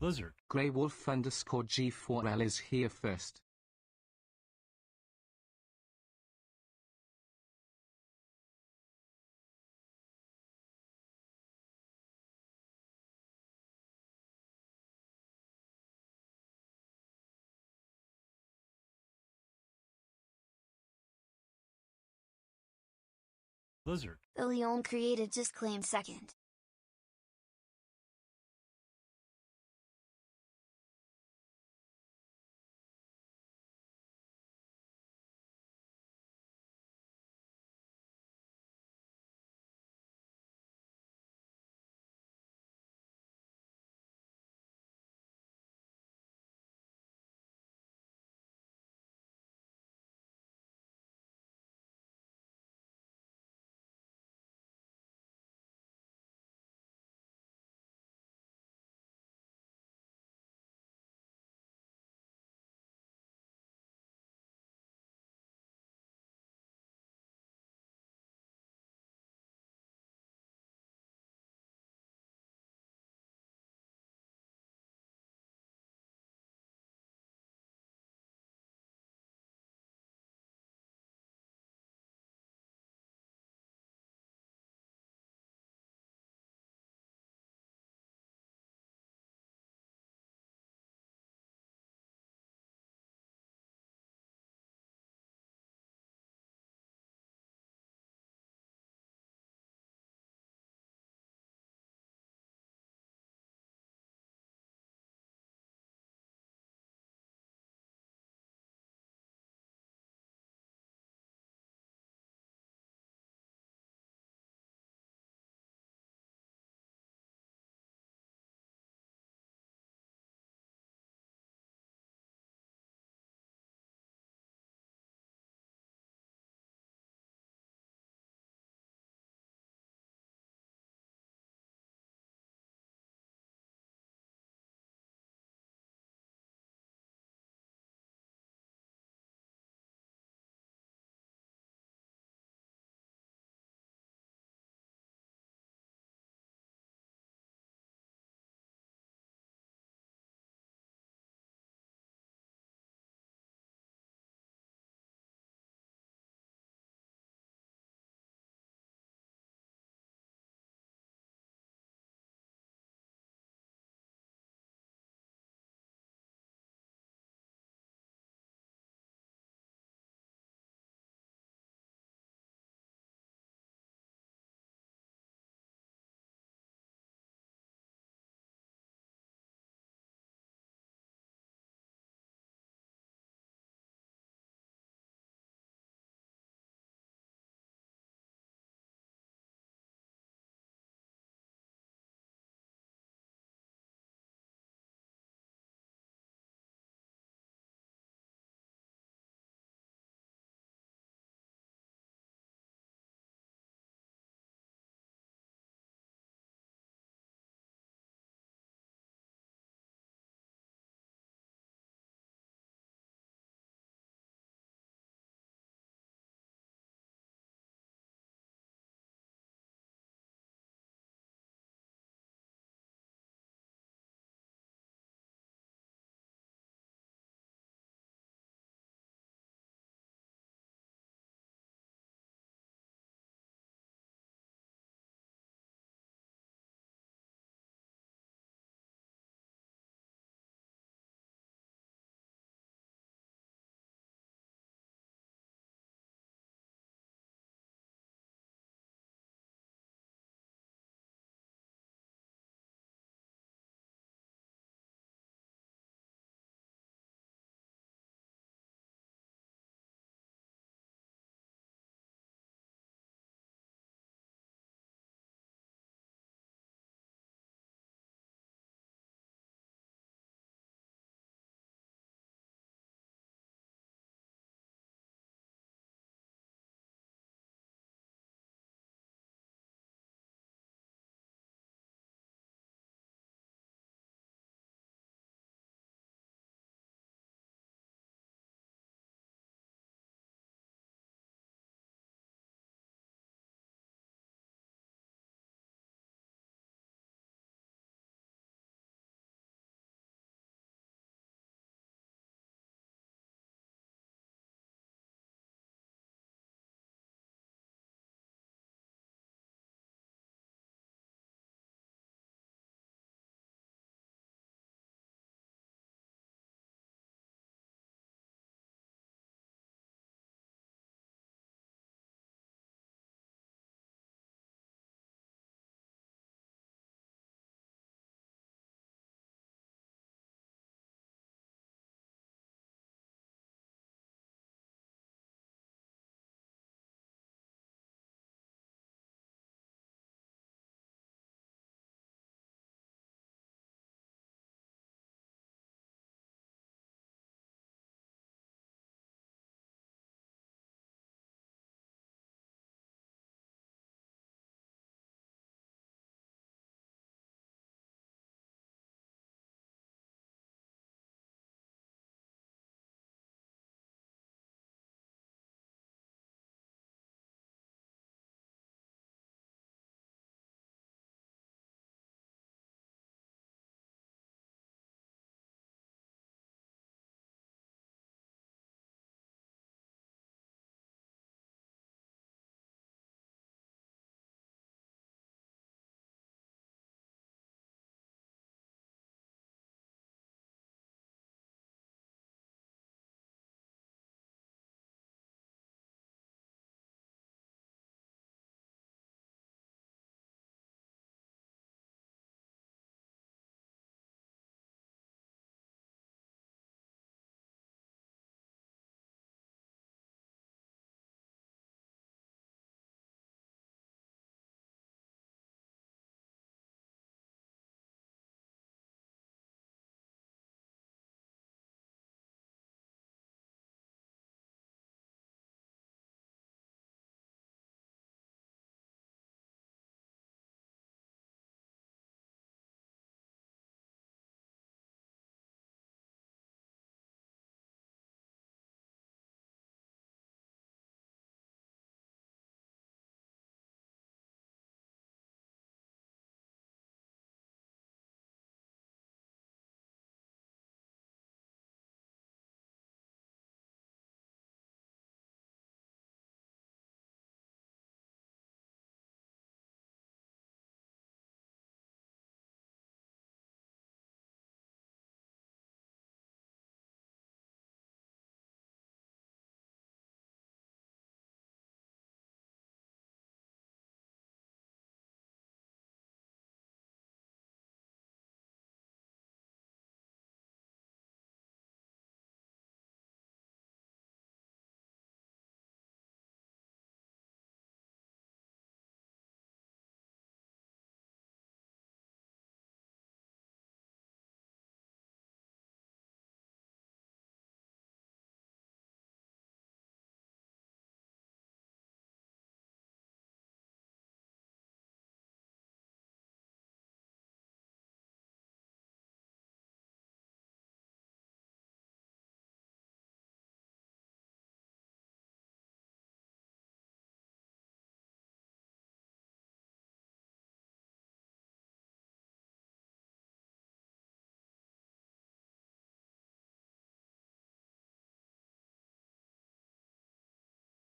Lizard. Grey Wolf underscore G4L is here first. Lizard. The Leon created just claimed second.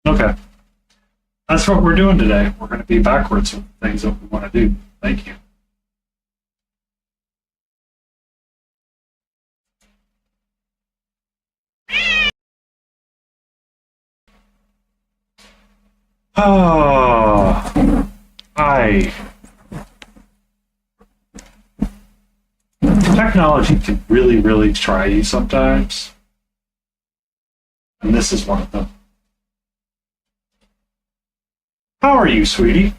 Okay. That's what we're doing today. We're going to be backwards with things that we want to do. Thank you. Oh, technology can really, really try you sometimes. And this is one of them. How are you, sweetie?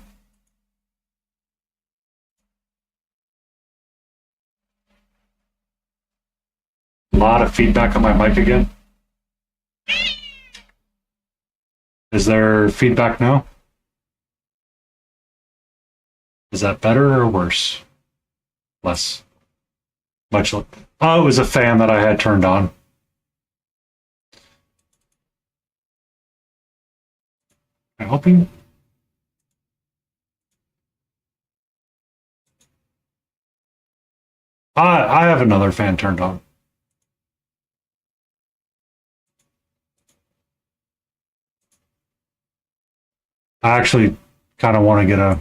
A lot of feedback on my mic again. Is there feedback now? Is that better or worse? Less. Much. Oh, it was a fan that I had turned on. I'm hoping. I have another fan turned on. I actually kind of want to get a...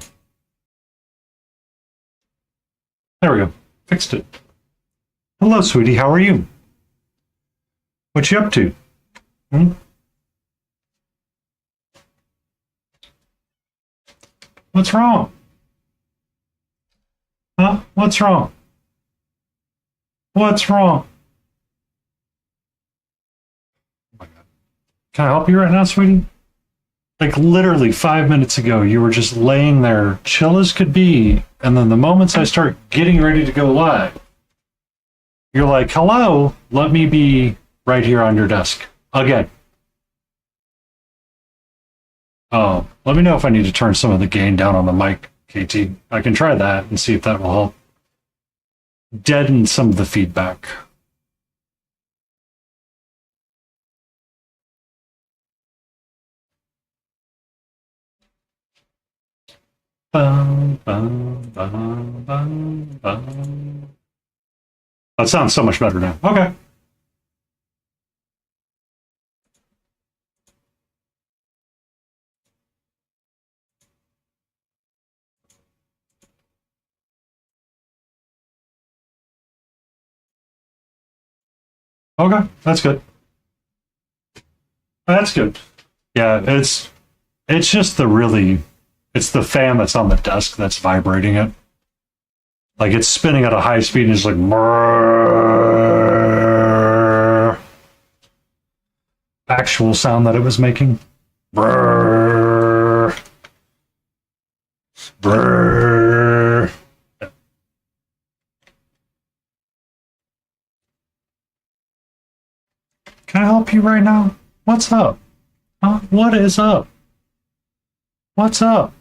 There we go. Fixed it. Hello, sweetie. How are you? What you up to? What's wrong? Huh? What's wrong? What's wrong? Oh my God. Can I help you right now, sweetie? Like literally 5 minutes ago, you were just laying there, chill as could be, and then the moments I start getting ready to go live, you're like, hello, let me be right here on your desk. Again. Oh, let me know if I need to turn some of the gain down on the mic, KT. I can try that and see if that will help deaden some of the feedback. Bum, bum, bum, bum, bum. That sounds so much better now. Okay. Okay, that's good. That's good. Yeah, it's just it's the fan that's on the desk that's vibrating it. Like it's spinning at a high speed and it's like brrrr. Actual sound that it was making. Brrrr. Brrrr. Can I help you right now? What's up? Huh? What is up? What's up?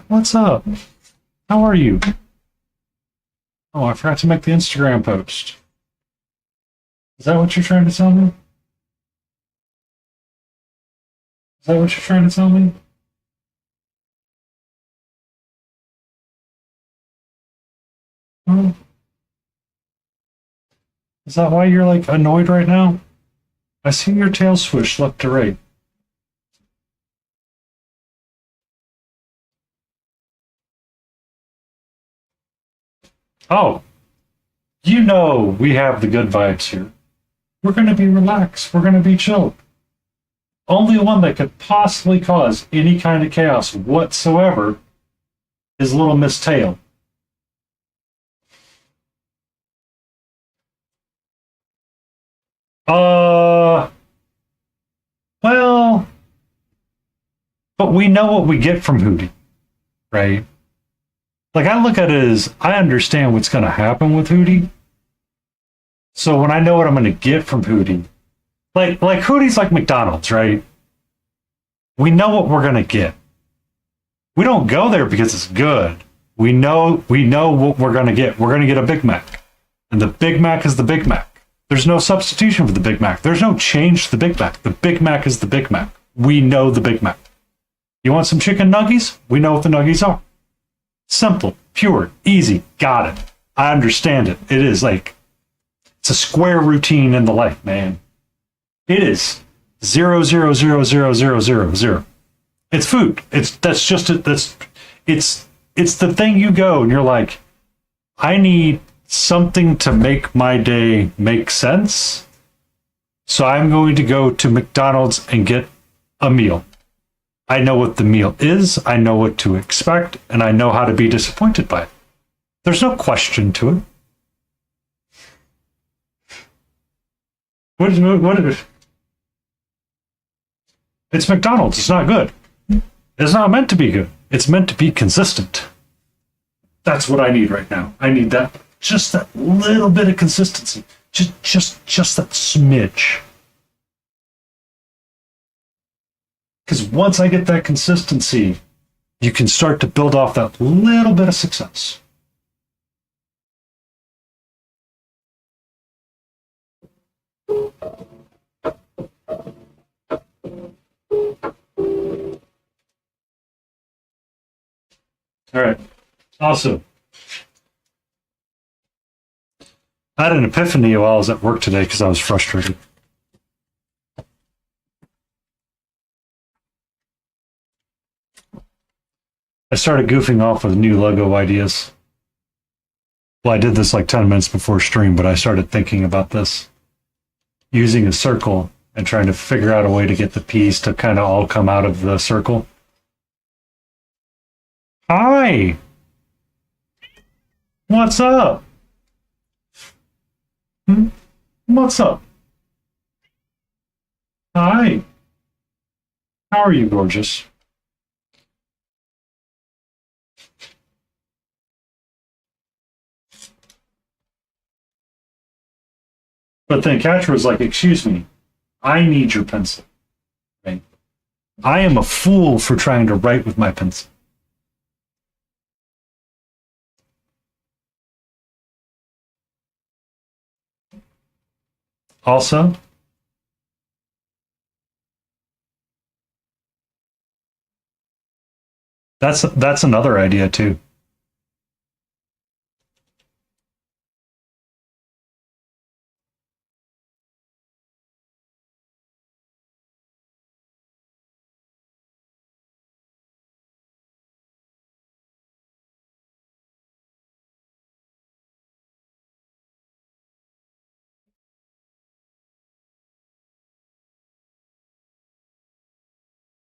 What's up? How are you? Oh, I forgot to make the Instagram post. Is that what you're trying to tell me? Is that what you're trying to tell me? Oh. Is that why you're like annoyed right now? I see your tail swish left to right. Oh, you know we have the good vibes here. We're going to be relaxed. We're going to be chilled. Only one that could possibly cause any kind of chaos whatsoever is Little Miss Tail. Well, but we know what we get from Hootie, right? Like, I look at it as, I understand what's going to happen with Hootie. So when I know what I'm going to get from Hootie, like Hootie's like McDonald's, right? We know what we're going to get. We don't go there because it's good. We know what we're going to get. We're going to get a Big Mac. And the Big Mac is the Big Mac. There's no substitution for the Big Mac. There's no change to the Big Mac. The Big Mac is the Big Mac. We know the Big Mac. You want some chicken nuggies? We know what the nuggies are. Simple, pure, easy, got it. I understand it. It is like, it's a square routine in the life, man. It is 0.0000000. It's food. It's the thing you go and you're like, I need something to make my day make sense. So I'm going to go to McDonald's and get a meal. I know what the meal is, I know what to expect, and I know how to be disappointed by it. There's no question to it. What is it's McDonald's. It's not good. It's not meant to be good. It's meant to be consistent. That's what I need right now. I need that, just that little bit of consistency. Just that smidge. Because once I get that consistency, you can start to build off that little bit of success. All right. Awesome. I had an epiphany while I was at work today because I was frustrated. I started goofing off with new logo ideas. Well, I did this like 10 minutes before stream, but I started thinking about this. Using a circle and trying to figure out a way to get the P's to kind of all come out of the circle. Hi! What's up? What's up? Hi. How are you, gorgeous? But then Catcher was like, excuse me, I need your pencil. Right? I am a fool for trying to write with my pencil. Also, that's another idea too.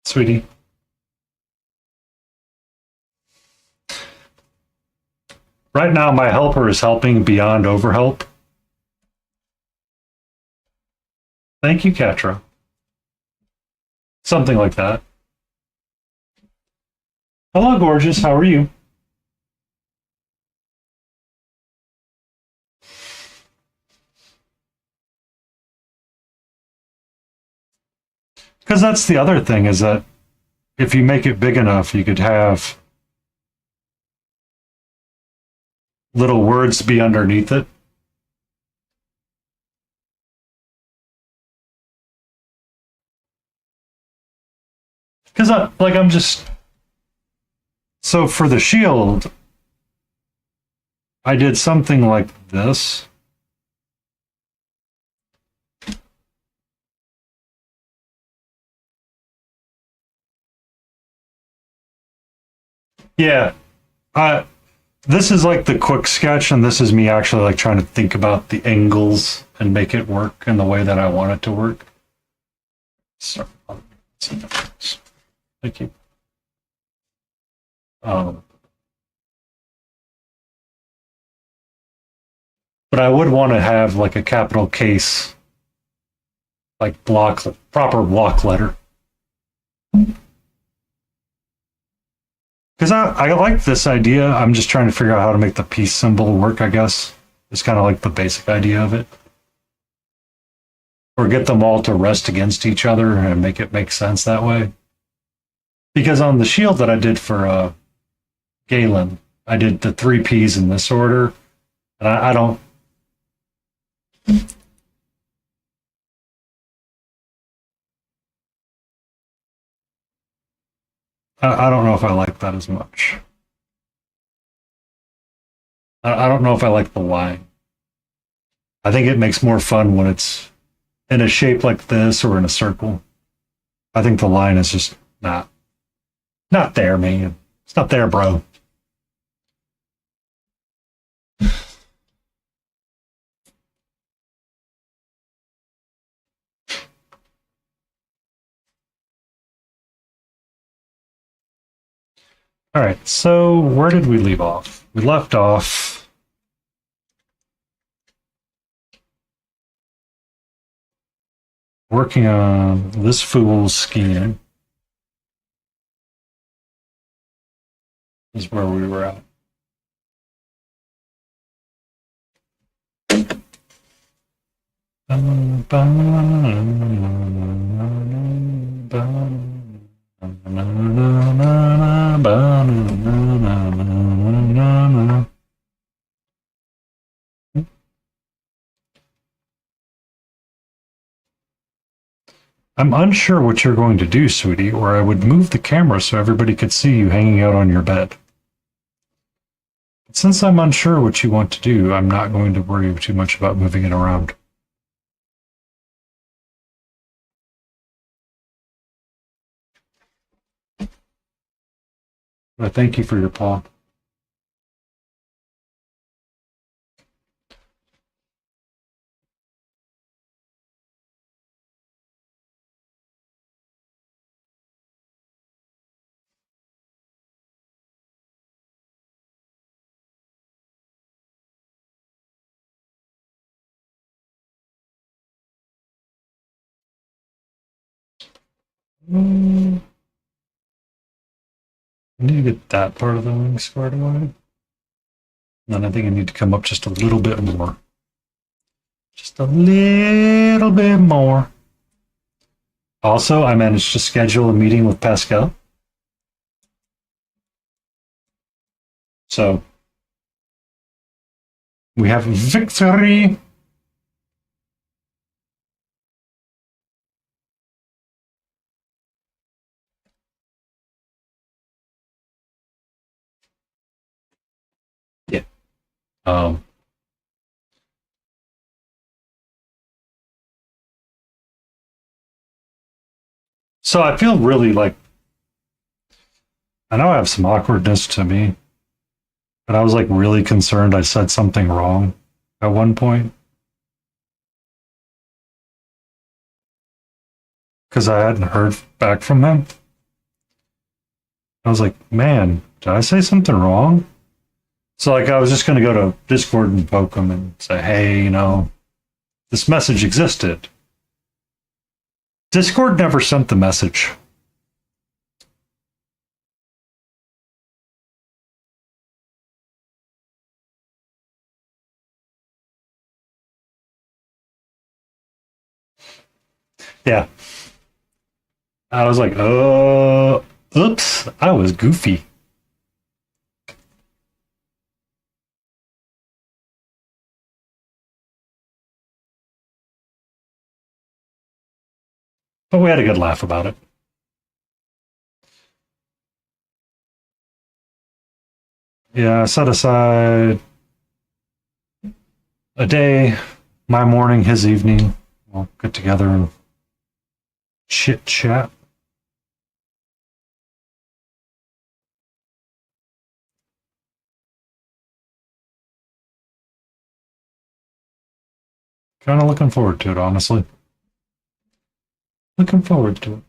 Sweetie. Right now, my helper is helping beyond overhelp. Thank you, Katra. Something like that. Hello, gorgeous. How are you? Because that's the other thing, is that if you make it big enough, you could have little words be underneath it. Because I'm just... So for the shield, I did something like this. Yeah. This is like the quick sketch, and this is me actually like trying to think about the angles and make it work in the way that I want it to work. So, thank you. But I would want to have like a capital case, like proper block letter. Because I like this idea. I'm just trying to figure out how to make the peace symbol work, I guess. It's kind of like the basic idea of it. Or get them all to rest against each other and make it make sense that way. Because on the shield that I did for Galen, I did the 3 Ps in this order. And I don't... I don't know if I like that as much. I don't know if I like the line. I think it makes more fun when it's in a shape like this or in a circle. I think the line is just not there, man. It's not there, bro. All right, so where did we leave off? We left off working on this fool's scheme. Is where we were at. I'm unsure what you're going to do, sweetie, or I would move the camera so everybody could see you hanging out on your bed. But since I'm unsure what you want to do, I'm not going to worry too much about moving it around. But thank you for your paw. I need to get that part of the wing squared away. And then I think I need to come up just a little bit more. Just a little bit more. Also, I managed to schedule a meeting with Pascal. So, we have victory. Yeah. So I feel really like, I know I have some awkwardness to me, but I was like really concerned I said something wrong at one point. Because I hadn't heard back from him. I was like, man, did I say something wrong? So like I was just going to go to Discord and poke him and say, hey, this message existed. Discord never sent the message. Yeah. I was like, oops, I was goofy. But we had a good laugh about it. Yeah, I set aside a day, my morning, his evening. We'll get together and chit chat. Kind of looking forward to it, honestly. Looking forward to it.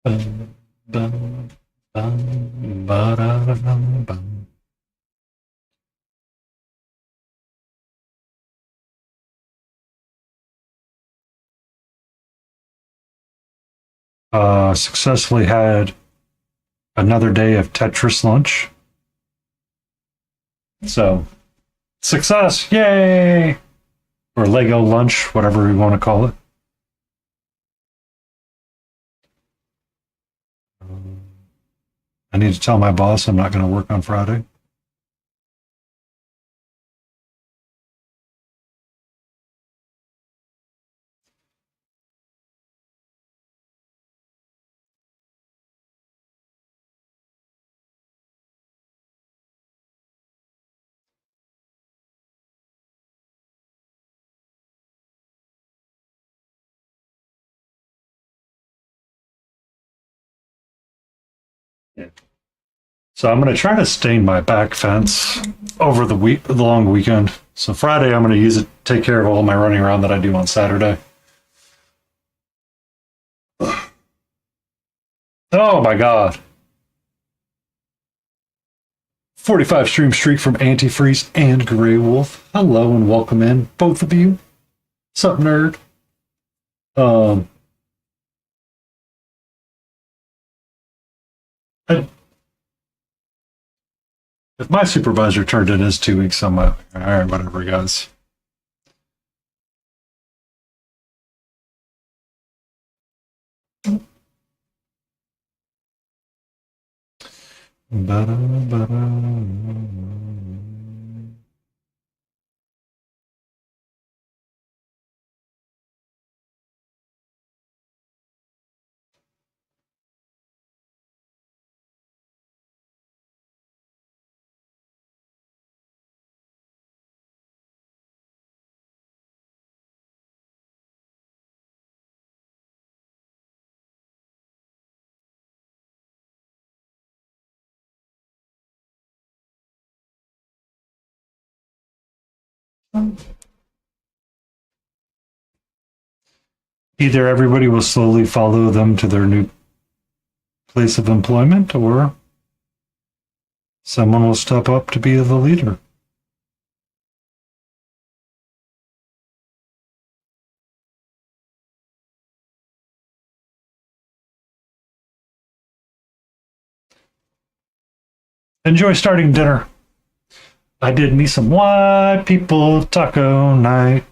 Bum, bum, bum, ba-da-da-dum, bum. Successfully had another day of Tetris lunch. So, success! Yay! Or Lego lunch, whatever we want to call it. I need to tell my boss I'm not going to work on Friday. Yeah. So I'm going to try to stain my back fence over the long weekend. So Friday I'm going to use it to take care of all my running around that I do on Saturday. Oh my god. 45 stream streak from Antifreeze and Grey Wolf. Hello and welcome in, both of you. Sup, nerd? Um, I, if my supervisor turned in his 2 weeks, I'm all right, whatever, guys. Ba-da-ba-da. Either everybody will slowly follow them to their new place of employment, or someone will step up to be the leader. Enjoy starting dinner. I did me some white people taco night.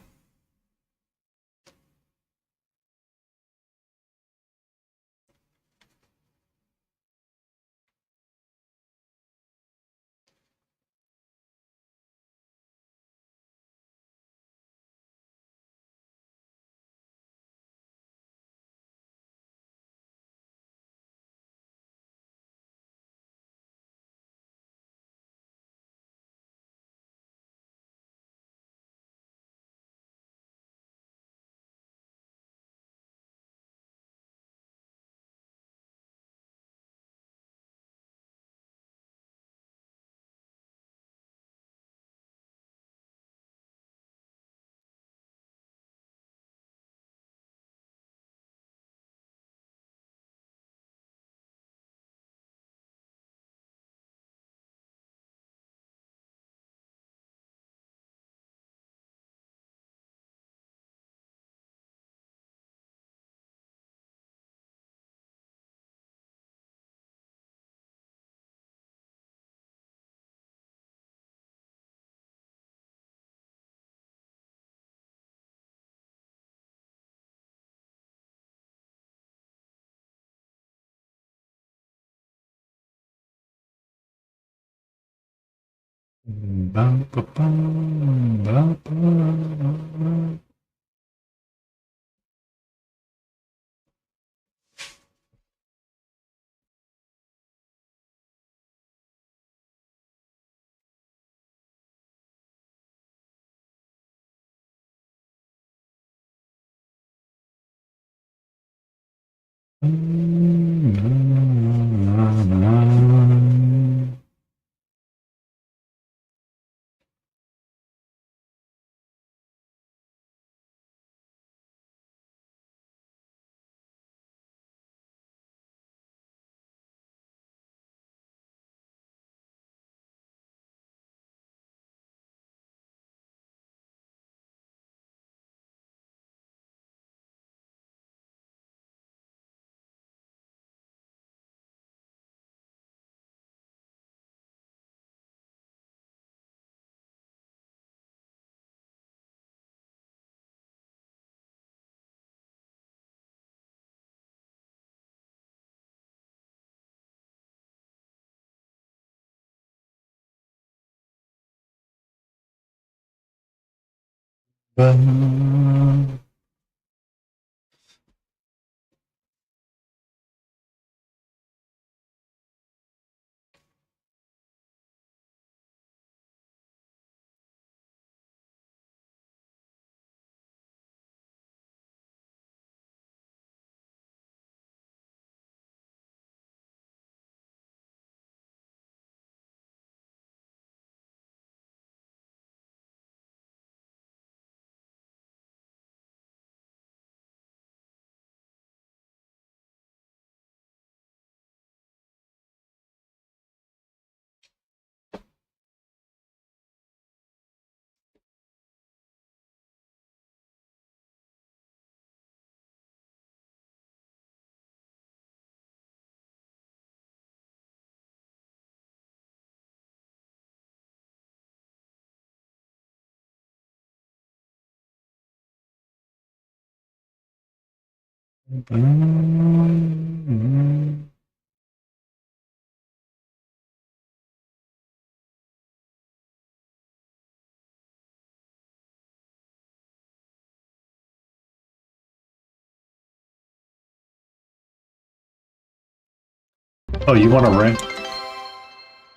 Oh, you want to rant?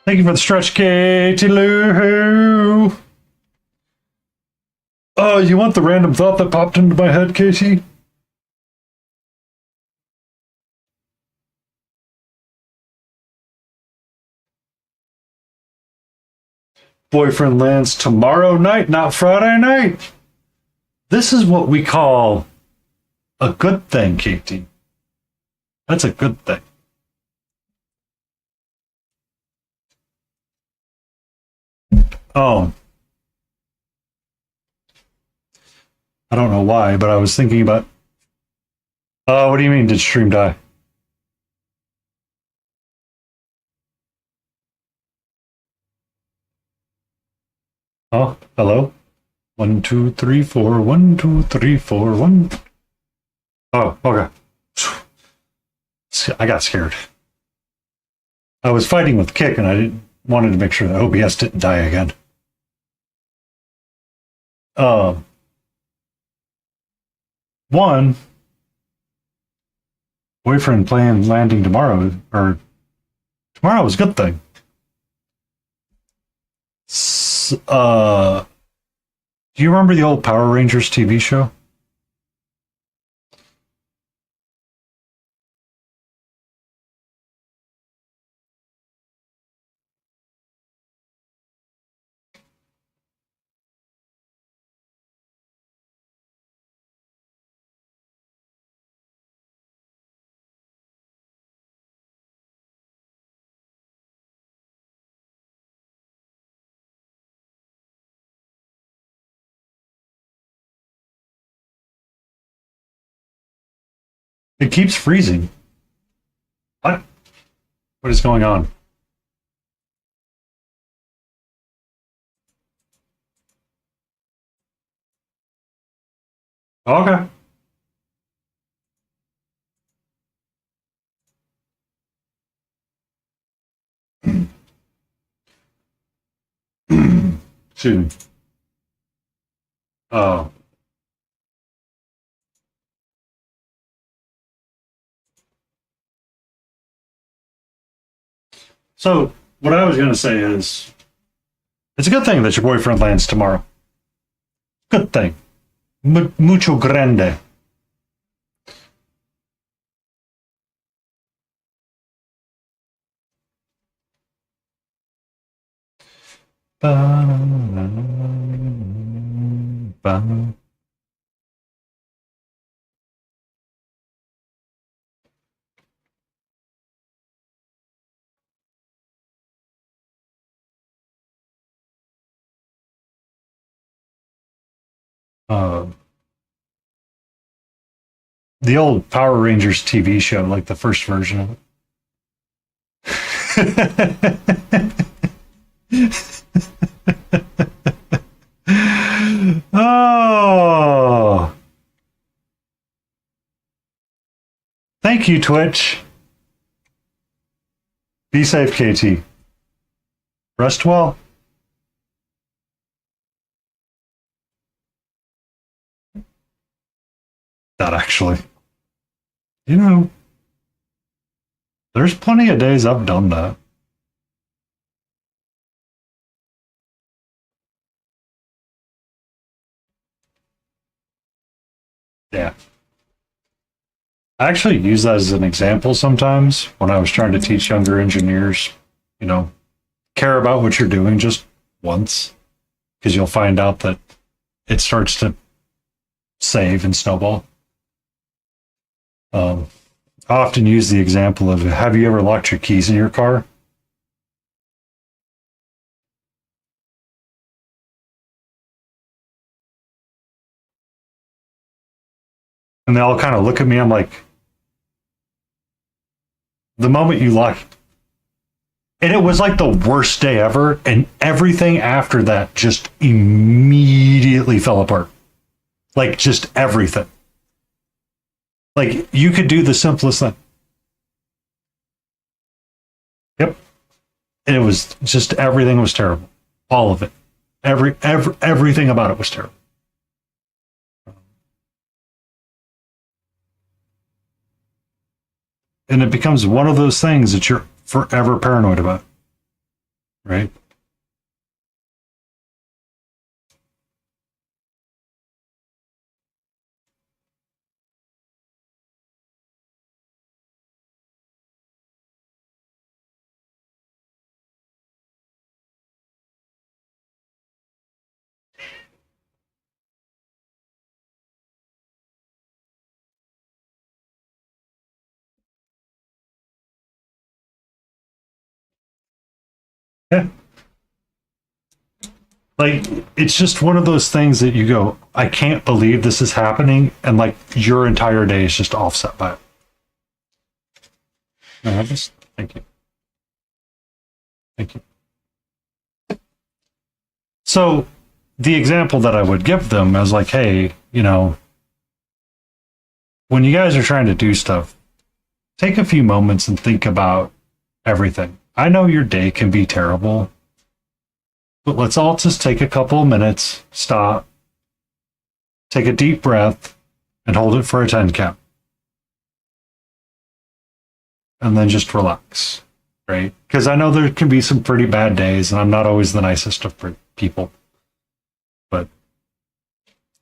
Thank you for the stretch, Katie Lou. Oh, you want the random thought that popped into my head, Casey? Boyfriend lands tomorrow night, not Friday night. This is what we call a good thing, Katie. That's a good thing. Oh. I don't know why, but I was thinking about... what do you mean, did stream die? Oh, hello? 1, 2, 3, 4. 1, 2, 3, 4. 1. Oh, okay. I got scared. I was fighting with Kick, and I wanted to make sure that OBS didn't die again. One, boyfriend plan landing tomorrow, or tomorrow was a good thing. Do you remember the old Power Rangers TV show? It keeps freezing. What? What is going on? Okay. Excuse me. Oh. So, what I was going to say is, it's a good thing that your boyfriend lands tomorrow. Good thing. Mucho grande. Uh, the old Power Rangers TV show, like the first version of it. Oh. Thank you, Twitch. Be safe, KT. Rest well. that actually. You know, there's plenty of days I've done that. Yeah. I actually use that as an example sometimes when I was trying to teach younger engineers, you know, care about what you're doing just once, because you'll find out that it starts to save and snowball. I often use the example of, have you ever locked your keys in your car? And they all kind of look at me. I'm like, the moment you lock, and it was like the worst day ever. And everything after that just immediately fell apart. Like just everything. Like you could do the simplest thing. Yep. And it was just everything was terrible. All of it. Everything about it was terrible. And it becomes one of those things that you're forever paranoid about. Right? Yeah. Like it's just one of those things that you go, I can't believe this is happening, and like your entire day is just offset by it. No, I just thank you. Thank you. So the example that I would give them is like, hey, you know, when you guys are trying to do stuff, take a few moments and think about everything. I know your day can be terrible, but let's all just take a couple of minutes, stop, take a deep breath, and hold it for a 10 count. And then just relax, right? Because I know there can be some pretty bad days, and I'm not always the nicest of people. But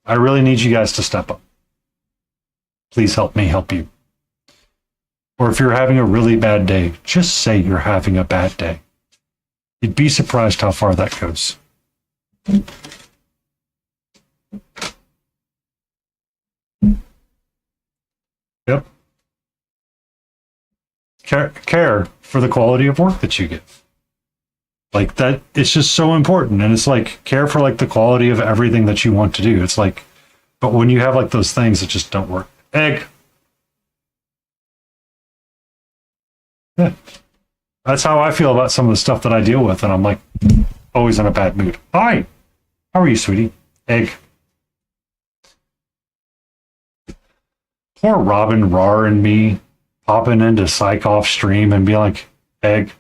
I really need you guys to step up. Please help me help you. Or if you're having a really bad day, just say you're having a bad day. You'd be surprised how far that goes. Yep. Care for the quality of work that you give. Like that, it's just so important. And it's like, care for like the quality of everything that you want to do. It's like, but when you have like those things that just don't work. Egg. Yeah. That's how I feel about some of the stuff that I deal with. And I'm like, always in a bad mood. Hi. How are you, sweetie? Egg. Poor Robin, Rar, and me popping into psych off stream and be like, egg.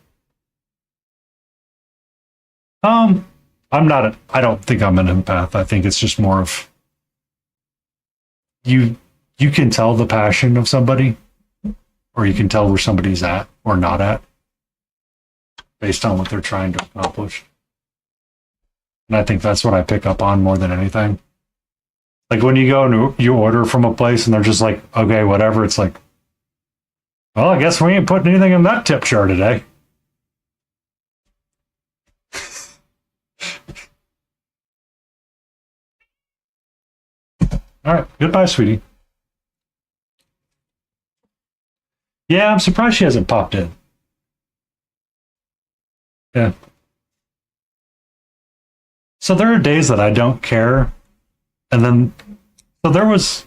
I'm not, I don't think I'm an empath. I think it's just more of, you can tell the passion of somebody, or you can tell where somebody's at or not at based on what they're trying to accomplish. And I think that's what I pick up on more than anything. Like when you go and you order from a place and they're just like, okay, whatever. It's like, well, I guess we ain't putting anything in that tip jar today. All right. Goodbye, sweetie. Yeah, I'm surprised she hasn't popped in. Yeah. So there are days that I don't care. And then, so there was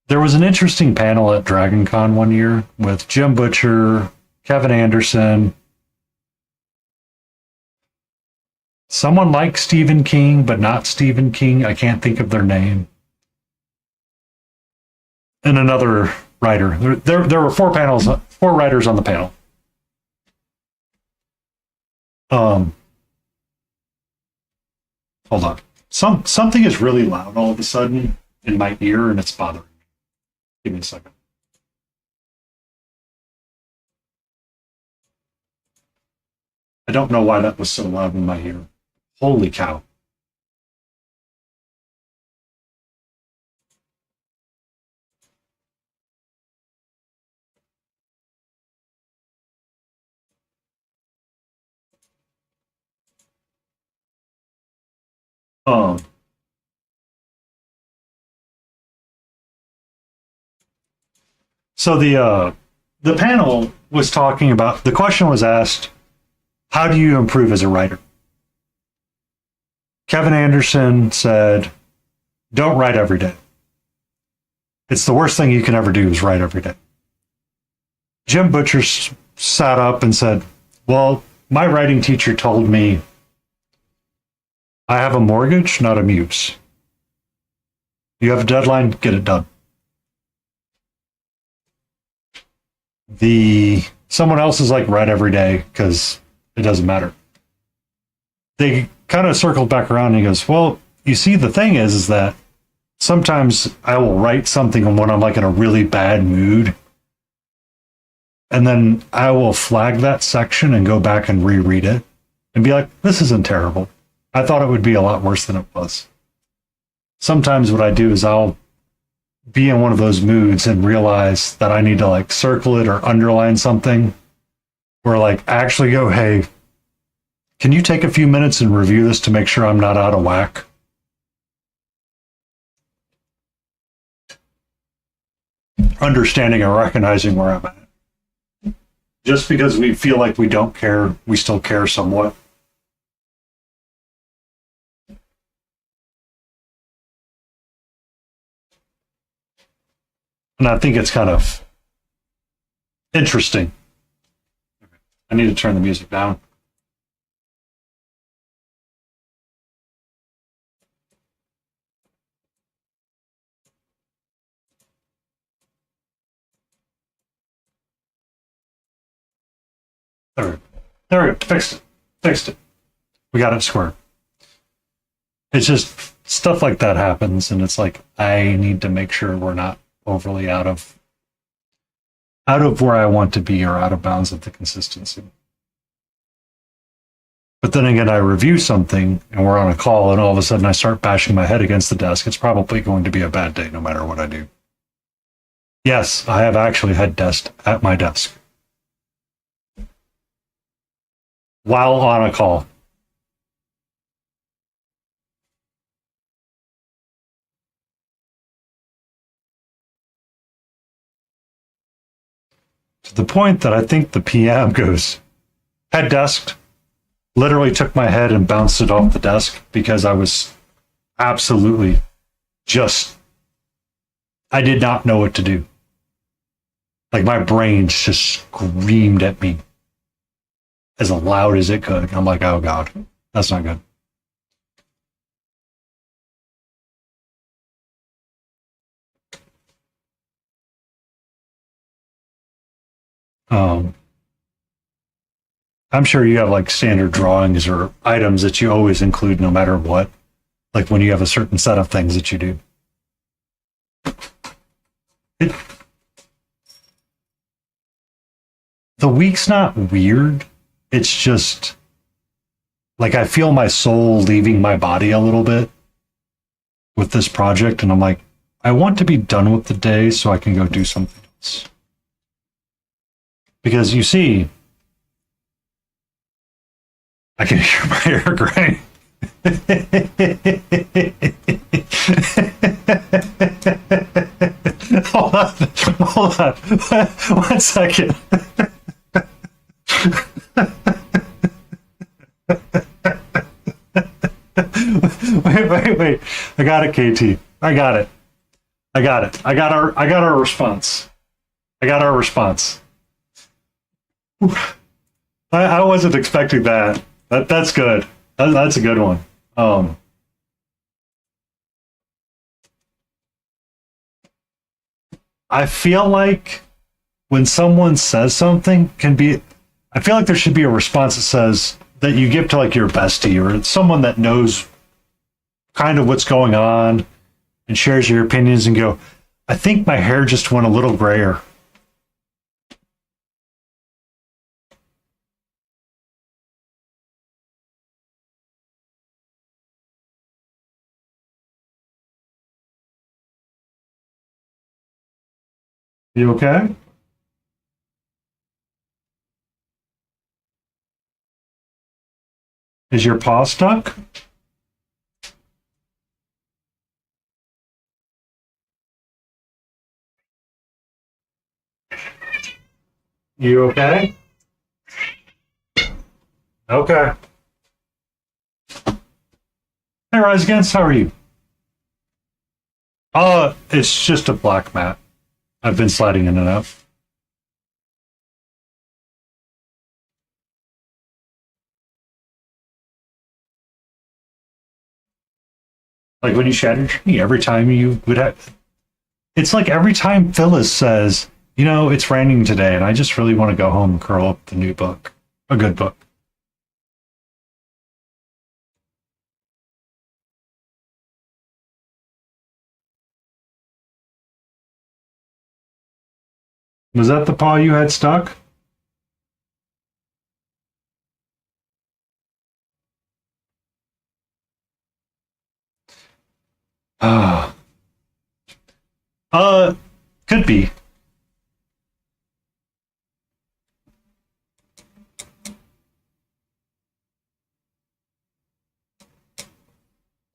an interesting panel at Dragon Con one year with Jim Butcher, Kevin Anderson, someone like Stephen King, but not Stephen King. I can't think of their name. And another writer. There were four writers on the panel. Hold on. Something is really loud all of a sudden in my ear, and it's bothering me. Give me a second. I don't know why that was so loud in my ear. Holy cow. Um, so the panel was talking about, the question was asked, how do you improve as a writer? Kevin Anderson said, don't write every day. It's the worst thing you can ever do is write every day. Jim Butcher sat up and said, well, my writing teacher told me I have a mortgage, not a muse. You have a deadline, get it done. Someone else is like, write every day because it doesn't matter. They kind of circled back around and he goes, well, you see, the thing is that sometimes I will write something when I'm like in a really bad mood. And then I will flag that section and go back and reread it and be like, this isn't terrible. I thought it would be a lot worse than it was. Sometimes what I do is I'll be in one of those moods and realize that I need to like circle it or underline something, or like actually go, hey, can you take a few minutes and review this to make sure I'm not out of whack? Understanding and recognizing where I'm at. Just because we feel like we don't care, we still care somewhat. And I think it's kind of interesting. I need to turn the music down. There we go. Fixed it. We got it square. It's just stuff like that happens, and it's like I need to make sure we're not overly out of where I want to be or out of bounds of the consistency. But then again, I review something and we're on a call and all of a sudden I start bashing my head against the desk. It's probably going to be a bad day no matter what I do. Yes, I have actually had desk at my desk while on a call. To the point that I think the PM goes, head desked, literally took my head and bounced it off the desk because I was absolutely I did not know what to do. Like my brain just screamed at me as loud as it could. I'm like, oh God, that's not good. I'm sure you have like standard drawings or items that you always include no matter what, like when you have a certain set of things that you do. The week's not weird. It's just like I feel my soul leaving my body a little bit with this project. And I'm like, I want to be done with the day so I can go do something else. Because you see, I can hear my hair grind. Hold on. 1 second. Wait. I got it, KT. I got it. I got our response. I wasn't expecting that. That's good. That's a good one. I feel like when someone says something I feel like there should be a response that says that you give to like your bestie or someone that knows kind of what's going on and shares your opinions and go, I think my hair just went a little grayer. You okay? Is your paw stuck? You okay? Okay. Hey, Rise Against, how are you? It's just a black mat. I've been sliding in and out. Like when you shatter your tree, every time you would have. It's like every time Phyllis says, you know, it's raining today, and I just really want to go home and curl up with a new book, a good book. Was that the paw you had stuck? Ah, could be.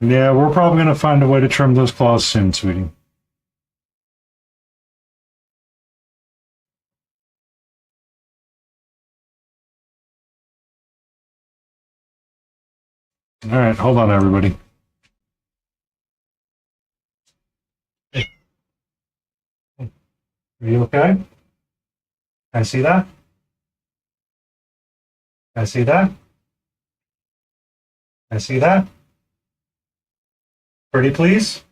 Yeah, we're probably gonna find a way to trim those claws soon, sweetie. All right, hold on, everybody. Hey, are you okay? Can I see that? Can I see that? Can I see that? Pretty please?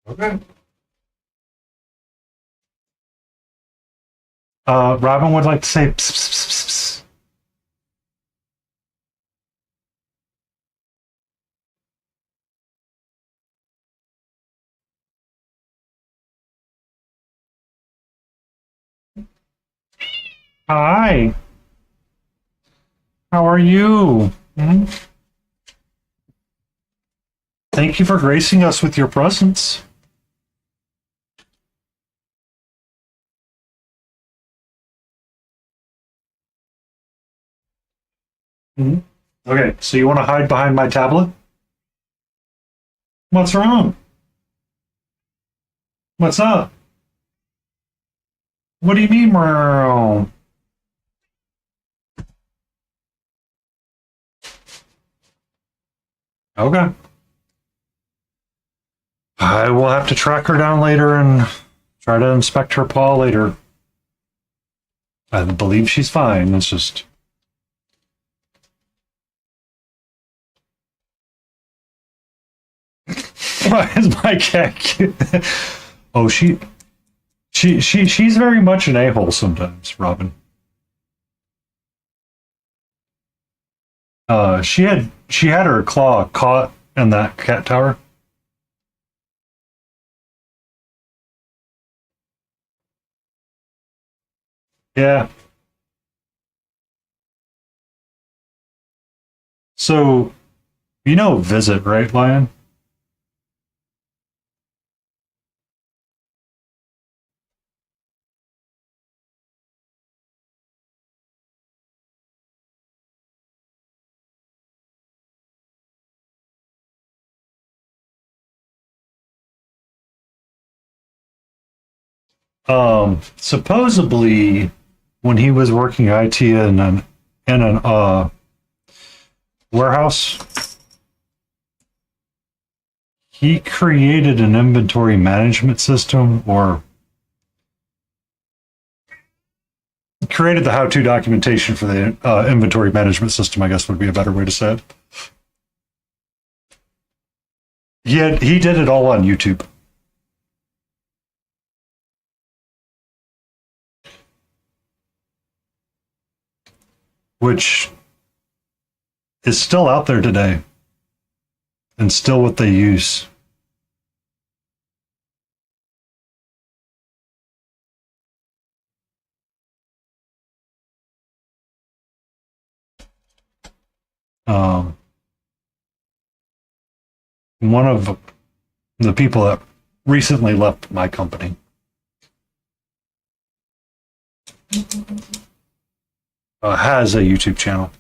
Okay. Robin would like to say, pss, pss, pss, pss, pss. Hi, how are you? Hmm? Thank you for gracing us with your presence. Hmm? Okay, so you want to hide behind my tablet? What's wrong? What's up? What do you mean, meow? Okay. I will have to track her down later and try to inspect her paw later. I believe she's fine. It's just. Why is my cat cute? Oh, she's very much an a-hole sometimes, Robin. She had her claw caught in that cat tower. Yeah. So you know Visit, right, Lion? Supposedly when he was working IT in an warehouse, he created an inventory management system, or created the how-to documentation for the inventory management system, I guess would be a better way to say it. He did it all on YouTube. which is still out there today and still what they use. Um, one of the people that recently left my company has a YouTube channel,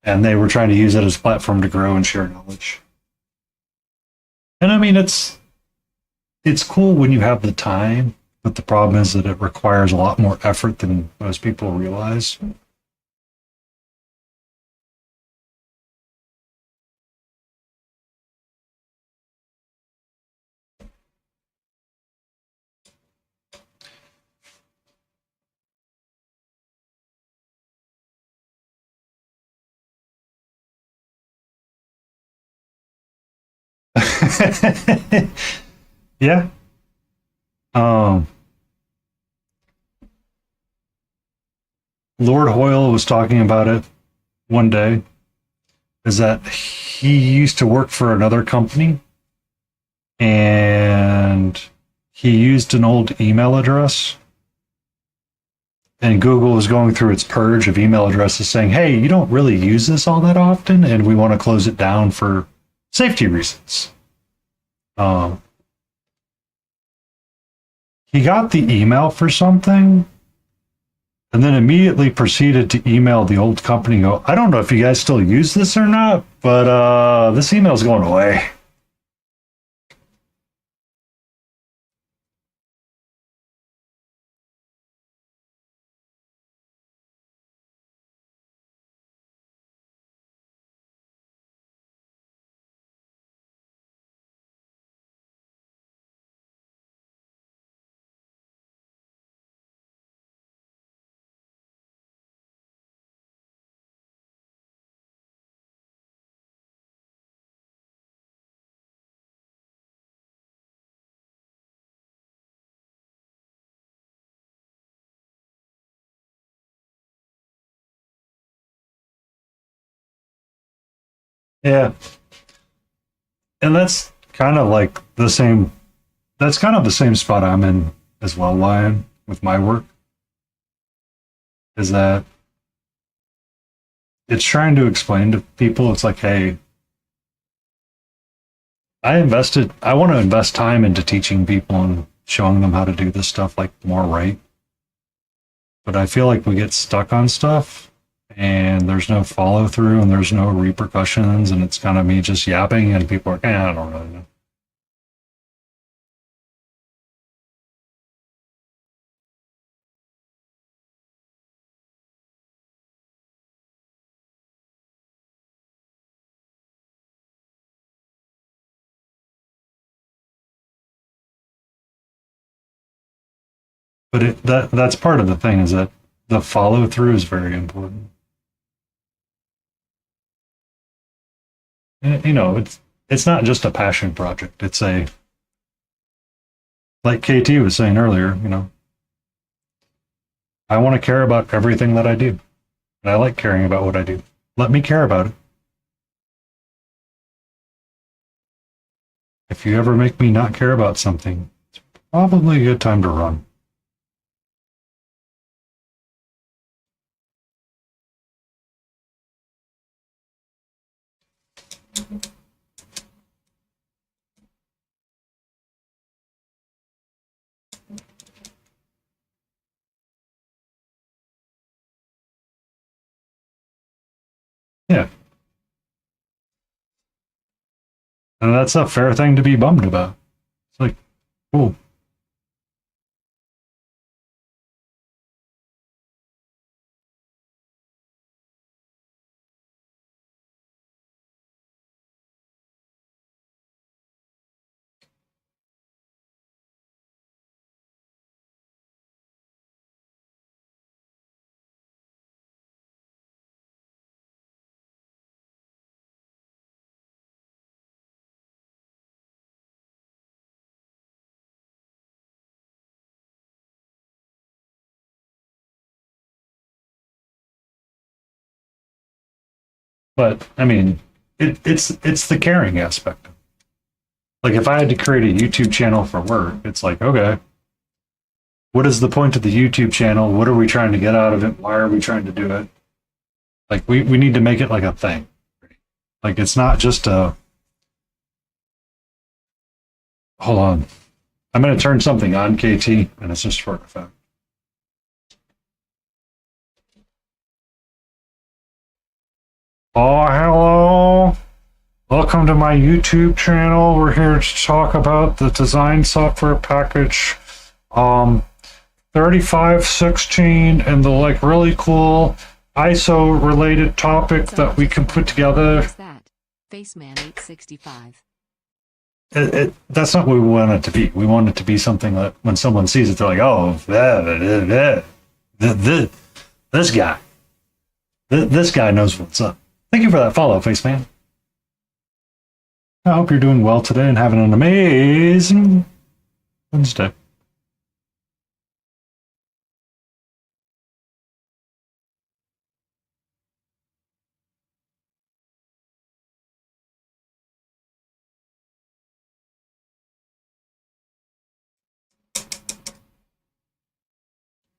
and they were trying to use it as a platform to grow and share knowledge. And I mean, it's cool when you have the time, but the problem is that it requires a lot more effort than most people realize. Yeah. Um, Lord Hoyle was talking about it one day, is that he used to work for another company and he used an old email address, and Google was going through its purge of email addresses saying, hey, you don't really use this all that often, and we want to close it down for safety reasons. He got the email for something and then immediately proceeded to email the old company and go, I don't know if you guys still use this or not, but this email's going away. Yeah. And that's kind of like the same, that's kind of the same spot I'm in as well, Lion, with my work, is that it's trying to explain to people, it's like, hey, I want to invest time into teaching people and showing them how to do this stuff like more right. But I feel like we get stuck on stuff and there's no follow through and there's no repercussions, and it's kind of me just yapping and people are like, I don't really know. But that's part of the thing, is that the follow through is very important. And, you know, it's not just a passion project. It's a, like KT was saying earlier, you know, I want to care about everything that I do. And I like caring about what I do. Let me care about it. If you ever make me not care about something, it's probably a good time to run. Yeah. And that's a fair thing to be bummed about. It's like, cool. But I mean, it's the caring aspect. Like if I had to create a YouTube channel for work, it's like, okay, what is the point of the YouTube channel? What are we trying to get out of it? Why are we trying to do it? Like we need to make it like a thing. Like it's not just a hold on. I'm gonna turn something on, KT, and it's just for effect. Oh, hello. Welcome to my YouTube channel. We're here to talk about the design software package 3516 and the like really cool ISO related topic that we can put together. What's that? Faceman 865. That's not what we want it to be. We want it to be something that when someone sees it, they're like, oh, this guy. This guy knows what's up. Thank you for that follow, Faceman. I hope you're doing well today and having an amazing Wednesday.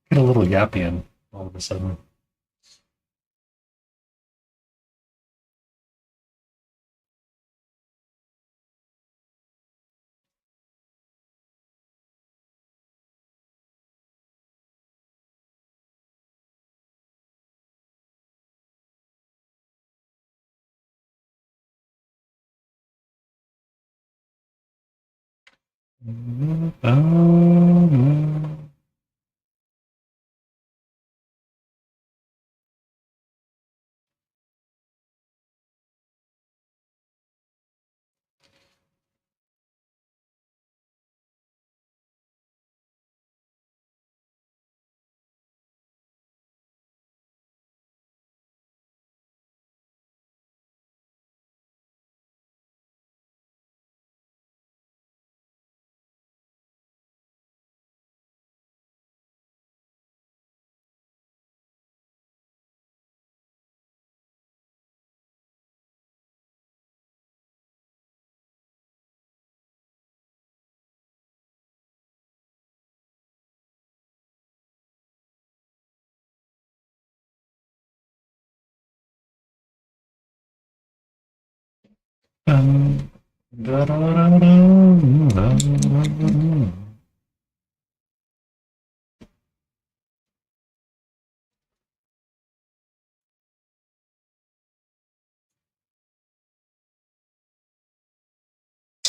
Get a little yappy in all of a sudden.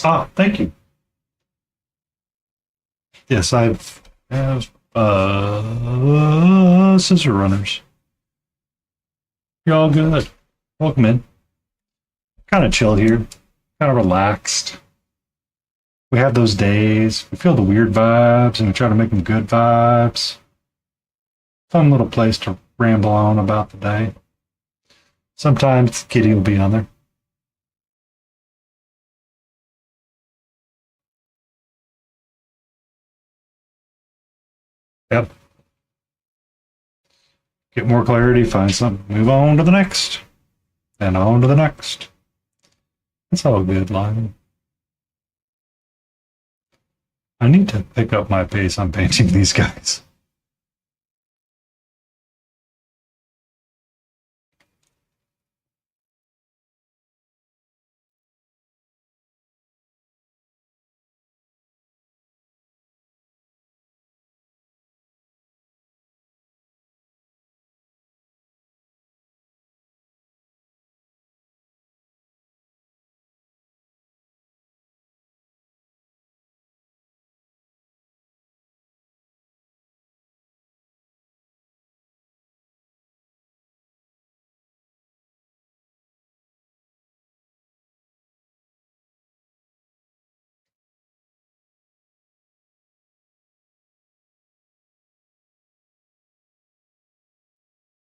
Ah, thank you. Yes, have scissor runners. You're all good. Welcome in. Kind of chill here. Kind of relaxed. We have those days. We feel the weird vibes and we try to make them good vibes. Fun little place to ramble on about the day. Sometimes Kitty will be on there. Yep. Get more clarity, find something, move on to the next, and on to the next. It's all good, Lion. I need to pick up my pace on painting these guys.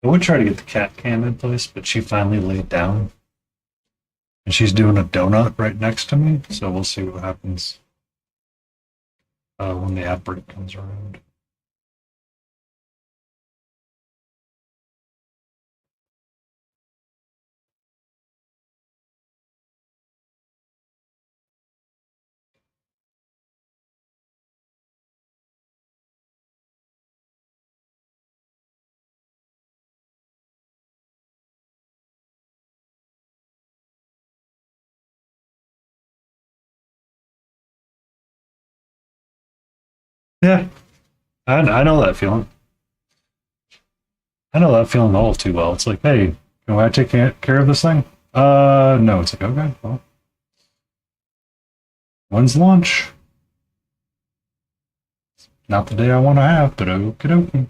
I would try to get the cat cam in place, but she finally laid down. And she's doing a donut right next to me, so we'll see what happens when the ad break comes around. Yeah, I know that feeling. I know that feeling all too well. It's like, hey, can I take care of this thing? No. It's like, okay, well, when's lunch? Not the day I want to have, but okie dokie.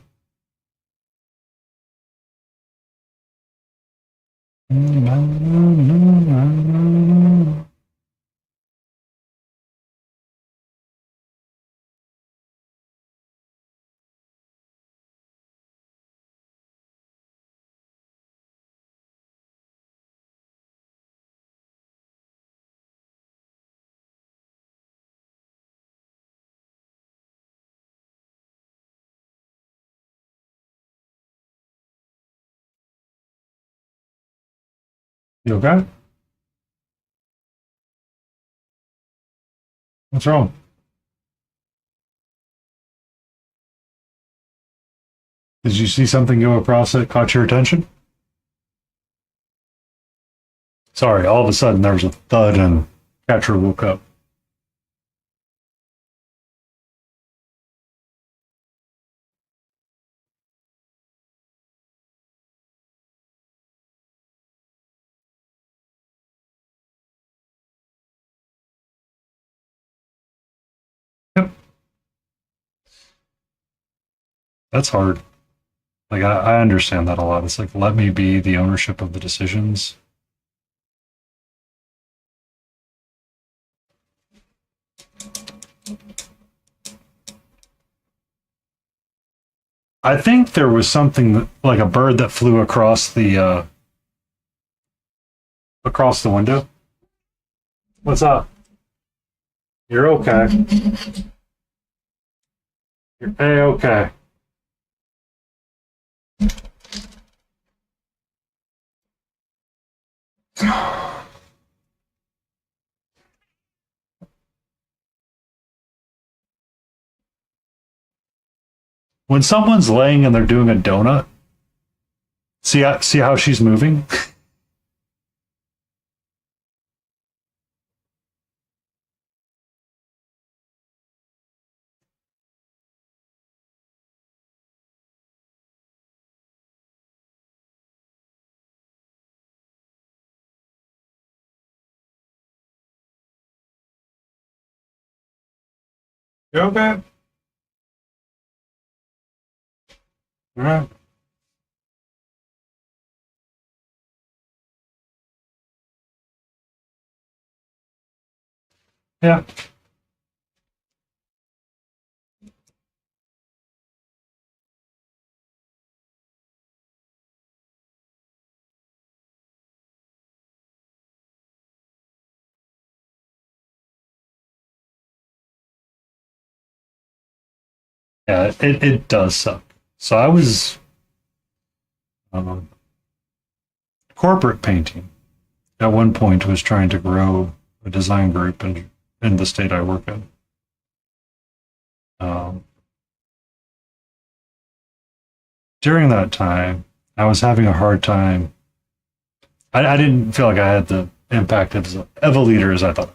You okay? What's wrong? Did you see something go across that caught your attention? Sorry, all of a sudden there was a thud and Catcher woke up. Yep, that's hard. Like I understand that a lot. It's like let me be the ownership of the decisions. I think there was something like a bird that flew across the window. What's up? You're okay. You're okay. When someone's laying and they're doing a donut, see how she's moving. You okay? All right. Yeah. Yeah. It does suck. So I was um, corporate painting at one point was trying to grow a design group in the state I work in. Um, During that time, I was having a hard time. I didn't feel like I had the impact of a leader as I thought.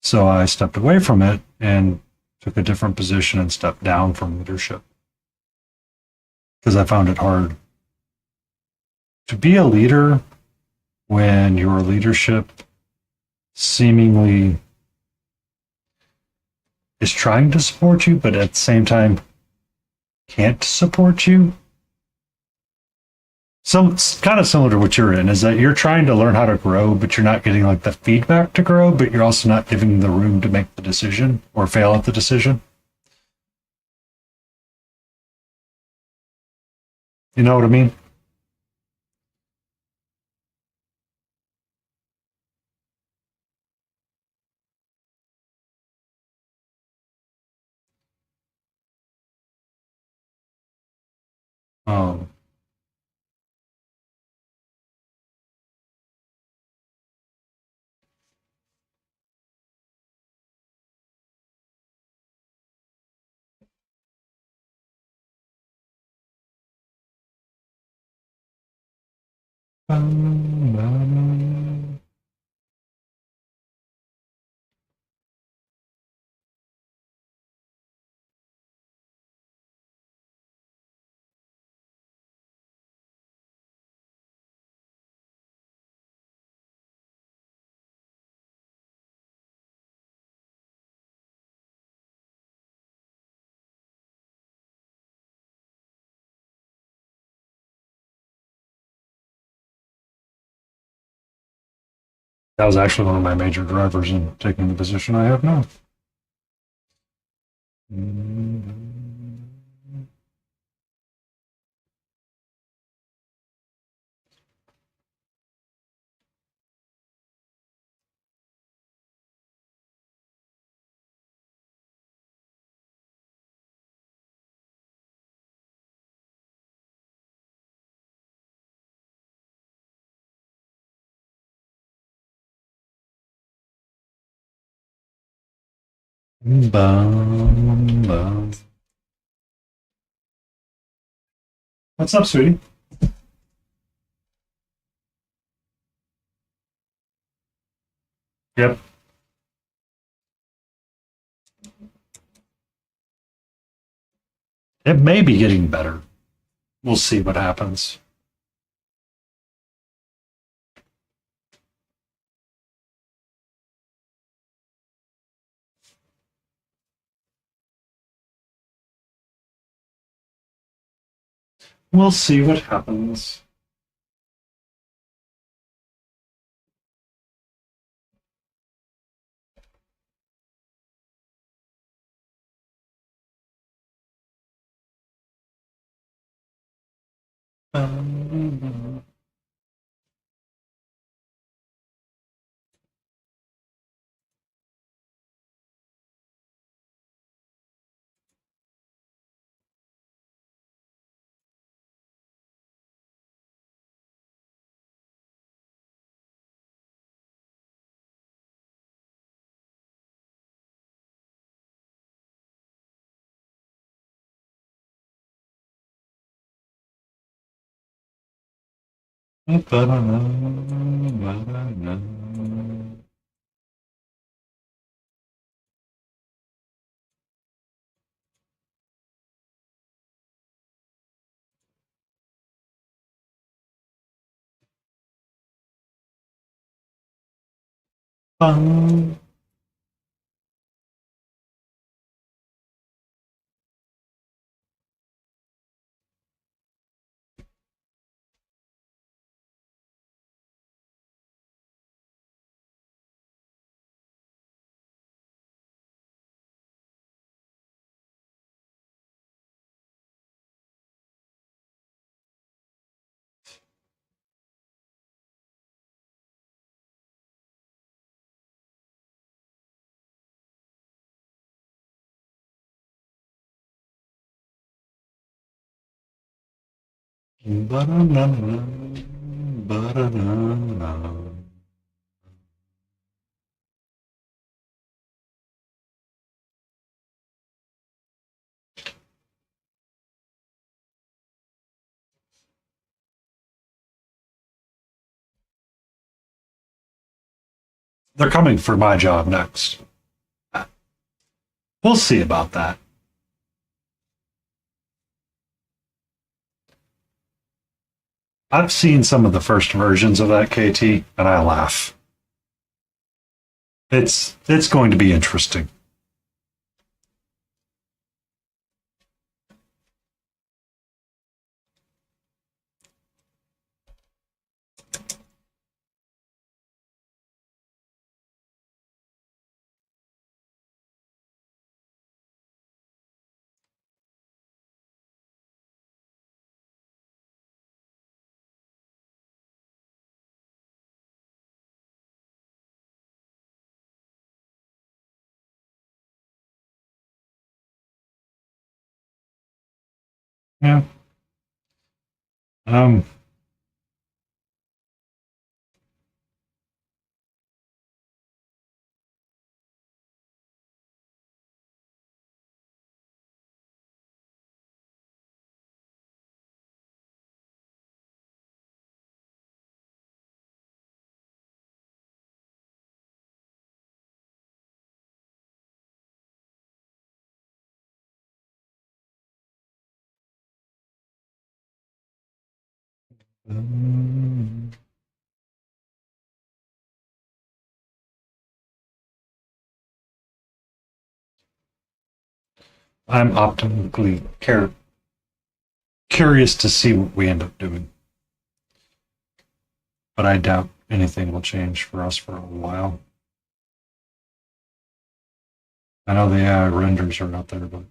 So I stepped away from it and took a different position and stepped down from leadership because I found it hard to be a leader when your leadership seemingly is trying to support you, but at the same time can't support you. So it's kind of similar to what you're in, is that you're trying to learn how to grow, but you're not getting like the feedback to grow, but you're also not giving the room to make the decision or fail at the decision. You know what I mean? Um, That was actually one of my major drivers in taking the position I have now. Bum, bum. What's up, sweetie? Yep. It may be getting better. We'll see what happens. We'll see what happens. They're coming for my job next. We'll see about that. I've seen some of the first versions of that KT, and I laugh. It's going to be interesting. Yeah. Um. I'm optimally curious to see what we end up doing, but I doubt anything will change for us for a while. I know the AI renders are out there, but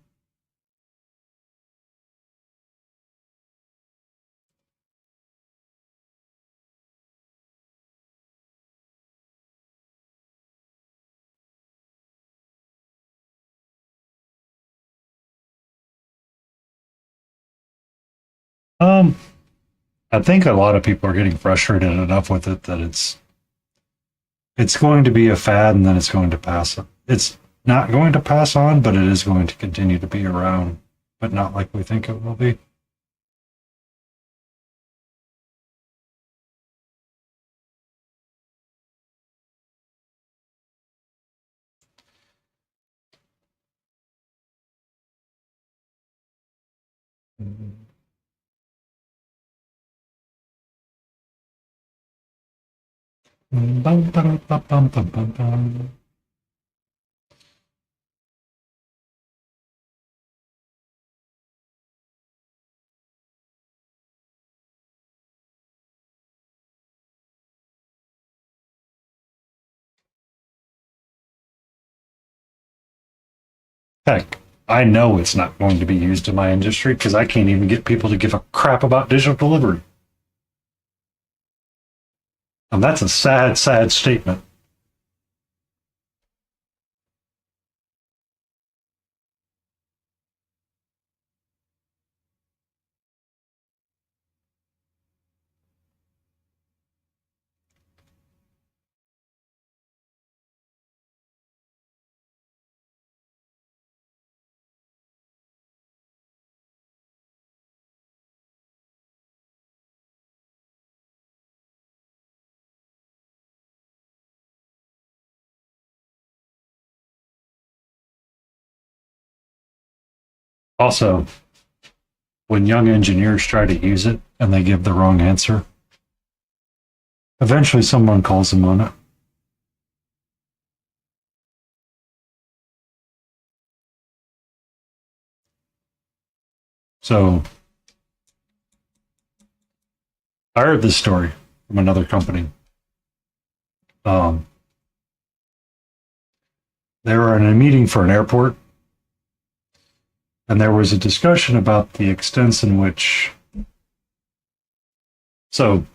I think a lot of people are getting frustrated enough with it that it's going to be a fad and then it's going to pass. It's not going to pass on, but it is going to continue to be around, but not like we think it will be. Bum, bum, bum, bum, bum, bum, bum. Heck, I know it's not going to be used in my industry because I can't even get people to give a crap about digital delivery. And that's a sad, sad statement. Also, when young engineers try to use it and they give the wrong answer, eventually someone calls them on it. So, I heard this story from another company. They were in a meeting for an airport, and there was a discussion about the extents in which. So,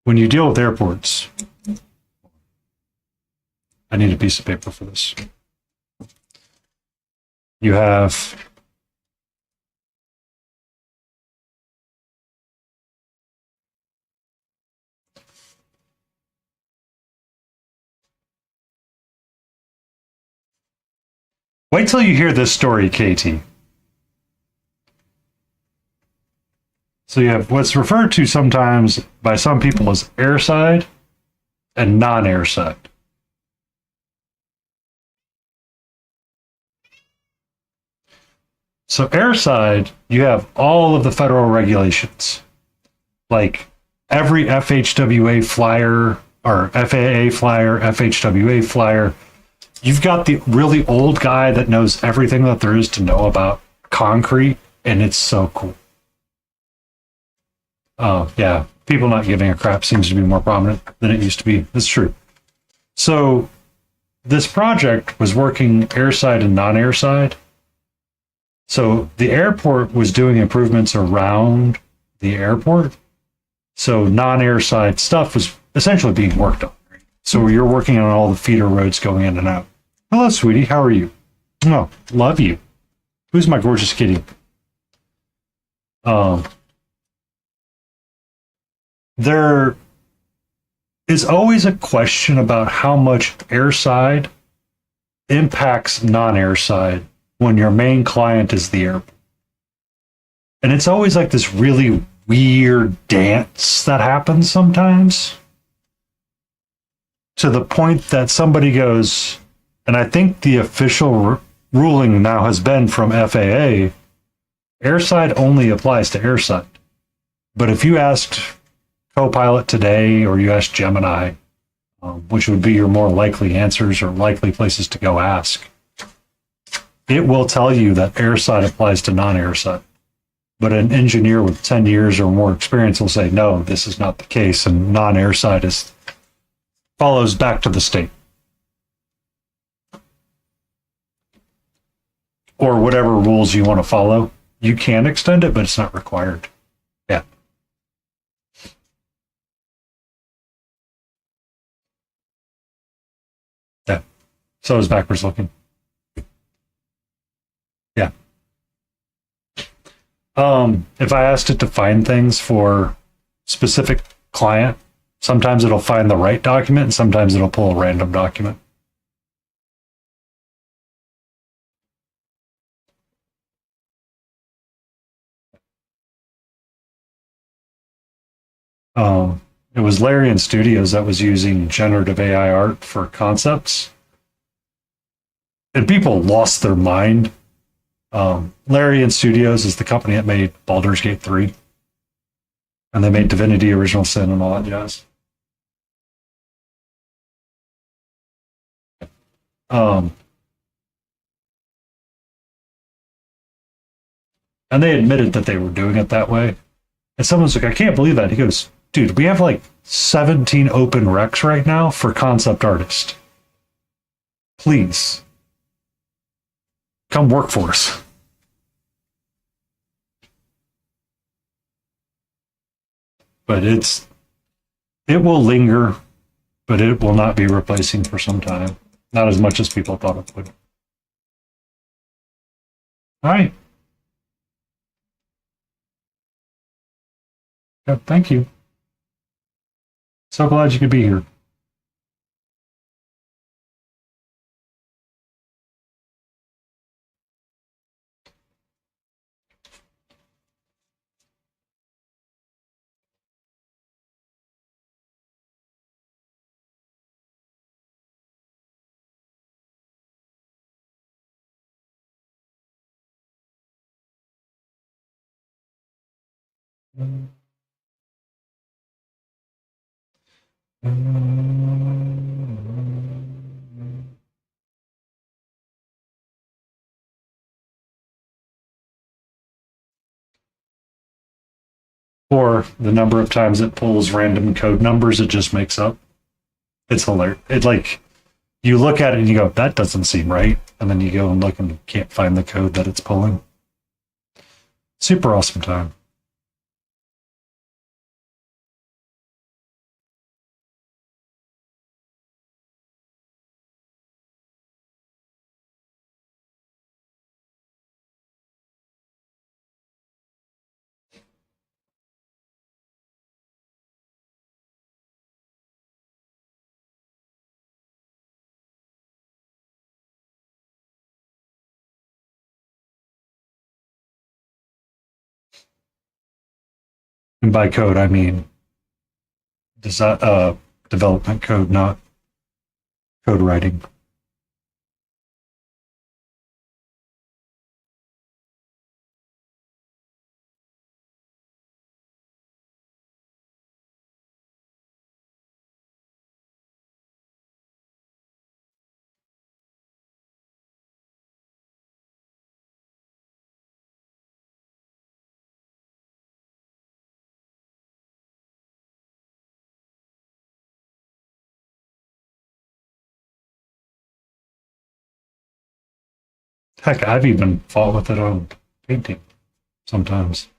when you deal with airports, I need a piece of paper for this. You have wait till you hear this story, KT. So you have what's referred to sometimes by some people as airside and non-airside. So airside, you have all of the federal regulations, like every FHWA flyer or FAA flyer, FHWA flyer. You've got the really old guy that knows everything that there is to know about concrete, and it's so cool. Oh, yeah. People not giving a crap seems to be more prominent than it used to be. That's true. So this project was working airside and non-airside. So the airport was doing improvements around the airport. So non-airside stuff was essentially being worked on. So you're working on all the feeder roads going in and out. Hello, sweetie. How are you? Oh, love you. Who's my gorgeous kitty? There is always a question about how much airside impacts non-airside when your main client is the airport. And it's always like this really weird dance that happens sometimes, to the point that somebody goes, and I think the official ruling now has been from FAA, airside only applies to airside. But if you asked Copilot today, or you asked Gemini, which would be your more likely answers or likely places to go ask, it will tell you that airside applies to non-airside. But an engineer with 10 years or more experience will say, no, this is not the case. And non-airside is follows back to the state. Or whatever rules you want to follow. You can extend it, but it's not required. Yeah. Yeah. So is backwards looking. Yeah. If I asked it to find things for specific client, sometimes it'll find the right document and sometimes it'll pull a random document. It was Larian Studios that was using generative AI art for concepts. And people lost their mind. Larian Studios is the company that made Baldur's Gate 3. And they made Divinity Original Sin and all that jazz. And they admitted that they were doing it that way. And someone's like, I can't believe that. He goes, dude, we have like 17 open recs right now for concept artists. Please come work for us. But it will linger, but it will not be replacing for some time. Not as much as people thought it would. All right. Yeah, thank you. So glad you could be here. Or the number of times it pulls random code numbers it just makes up. It's hilarious. It like you look at it and you go, that doesn't seem right. And then you go and look and you can't find the code that it's pulling. Super awesome time. And by code, I mean development code, not code writing. Heck, I've even fought with it on painting sometimes.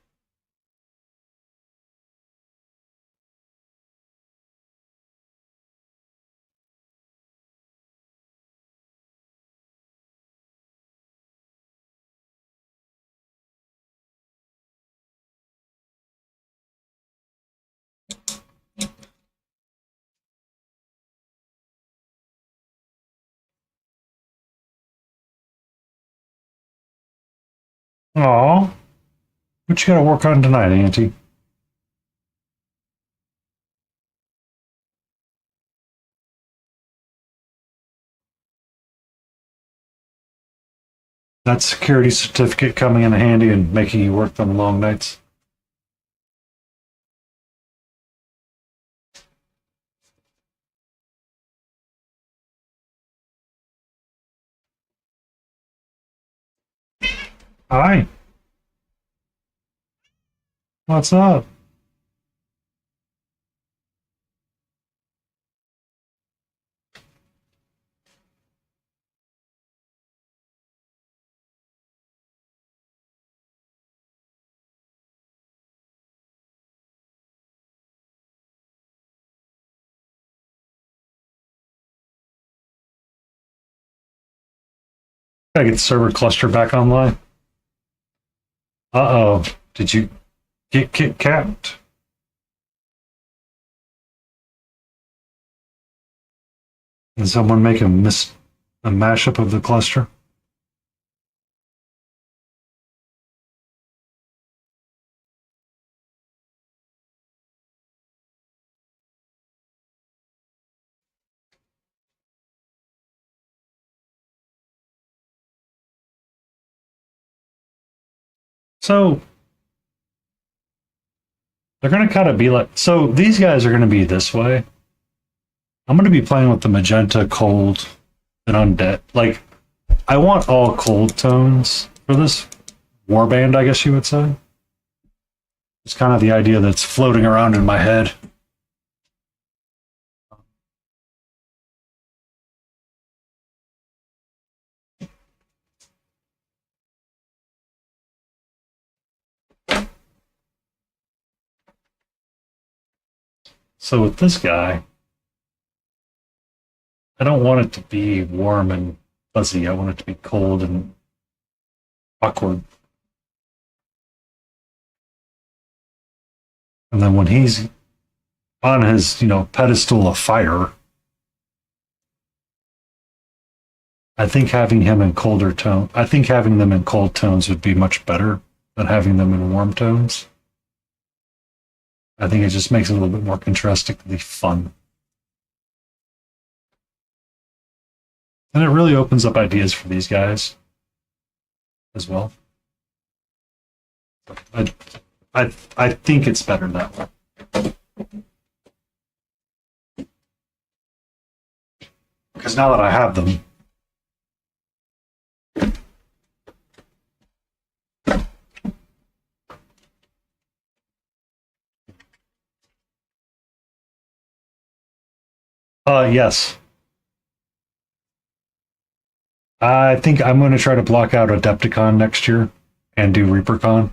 Aw, what you got to work on tonight, Auntie? That security certificate coming in handy and making you work them long nights. Hi. What's up? Gotta get the server cluster back online. Uh-oh. Did you get capped? Did someone make a mashup of the cluster? So they're gonna kind of be like, so these guys are gonna be this way. I'm gonna be playing with the magenta, cold, and undead. Like, I want all cold tones for this warband, I guess you would say. It's kind of the idea that's floating around in my head. So with this guy, I don't want it to be warm and fuzzy. I want it to be cold and awkward. And then when he's on his, pedestal of fire, I think having him in colder tone, I think having them in cold tones would be much better than having them in warm tones. I think it just makes it a little bit more contrastingly fun. And it really opens up ideas for these guys as well. I think it's better that way. Because now that I have them, yes. I think I'm going to try to block out Adepticon next year and do ReaperCon.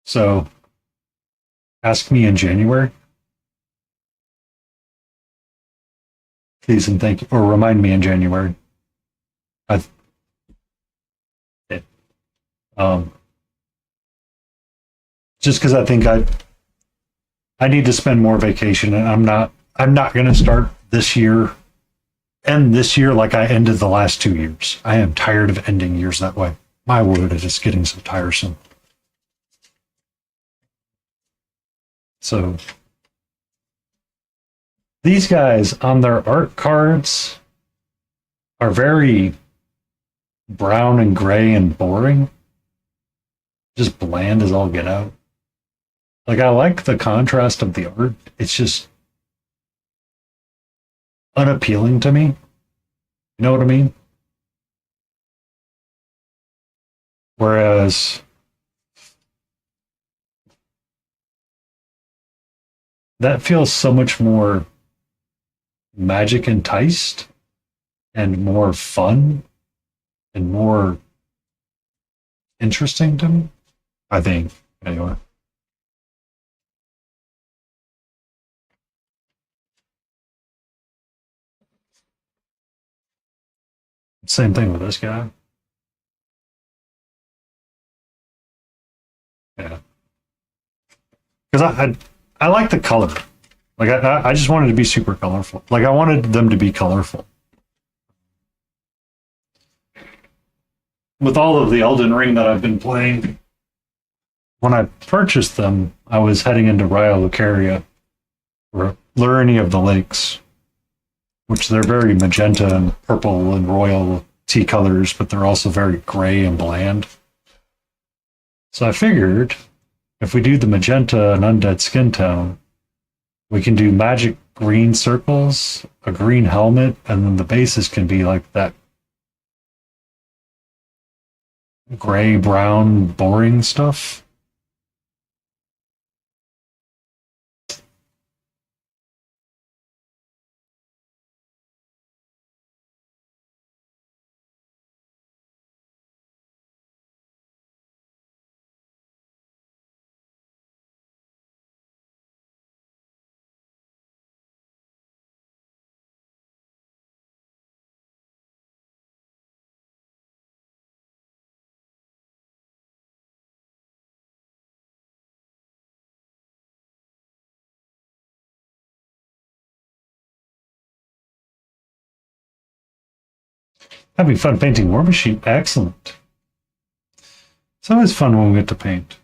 So, ask me in January. Please and thank you. Or remind me in January. Just because I think I need to spend more vacation, and I'm not going to start this year, end this year like I ended the last 2 years. I am tired of ending years that way. My word, it is getting so tiresome. So these guys on their art cards are very brown and gray and boring. Just bland as all get out. Like, I like the contrast of the art. It's just unappealing to me. You know what I mean? Whereas that feels so much more magic enticed and more fun and more interesting to me, I think, anyway. Same thing with this guy. Yeah. Because I like the color. Like, I just wanted to be super colorful. Like, I wanted them to be colorful. With all of the Elden Ring that I've been playing, when I purchased them, I was heading into Raya Lucaria, or Luriny of the Lakes, which they're very magenta and purple and royal tea colors, but they're also very gray and bland. So I figured if we do the magenta and undead skin tone, we can do magic green circles, a green helmet, and then the bases can be like that gray, brown, boring stuff. Having fun painting War Machine. Excellent. It's always fun when we get to paint.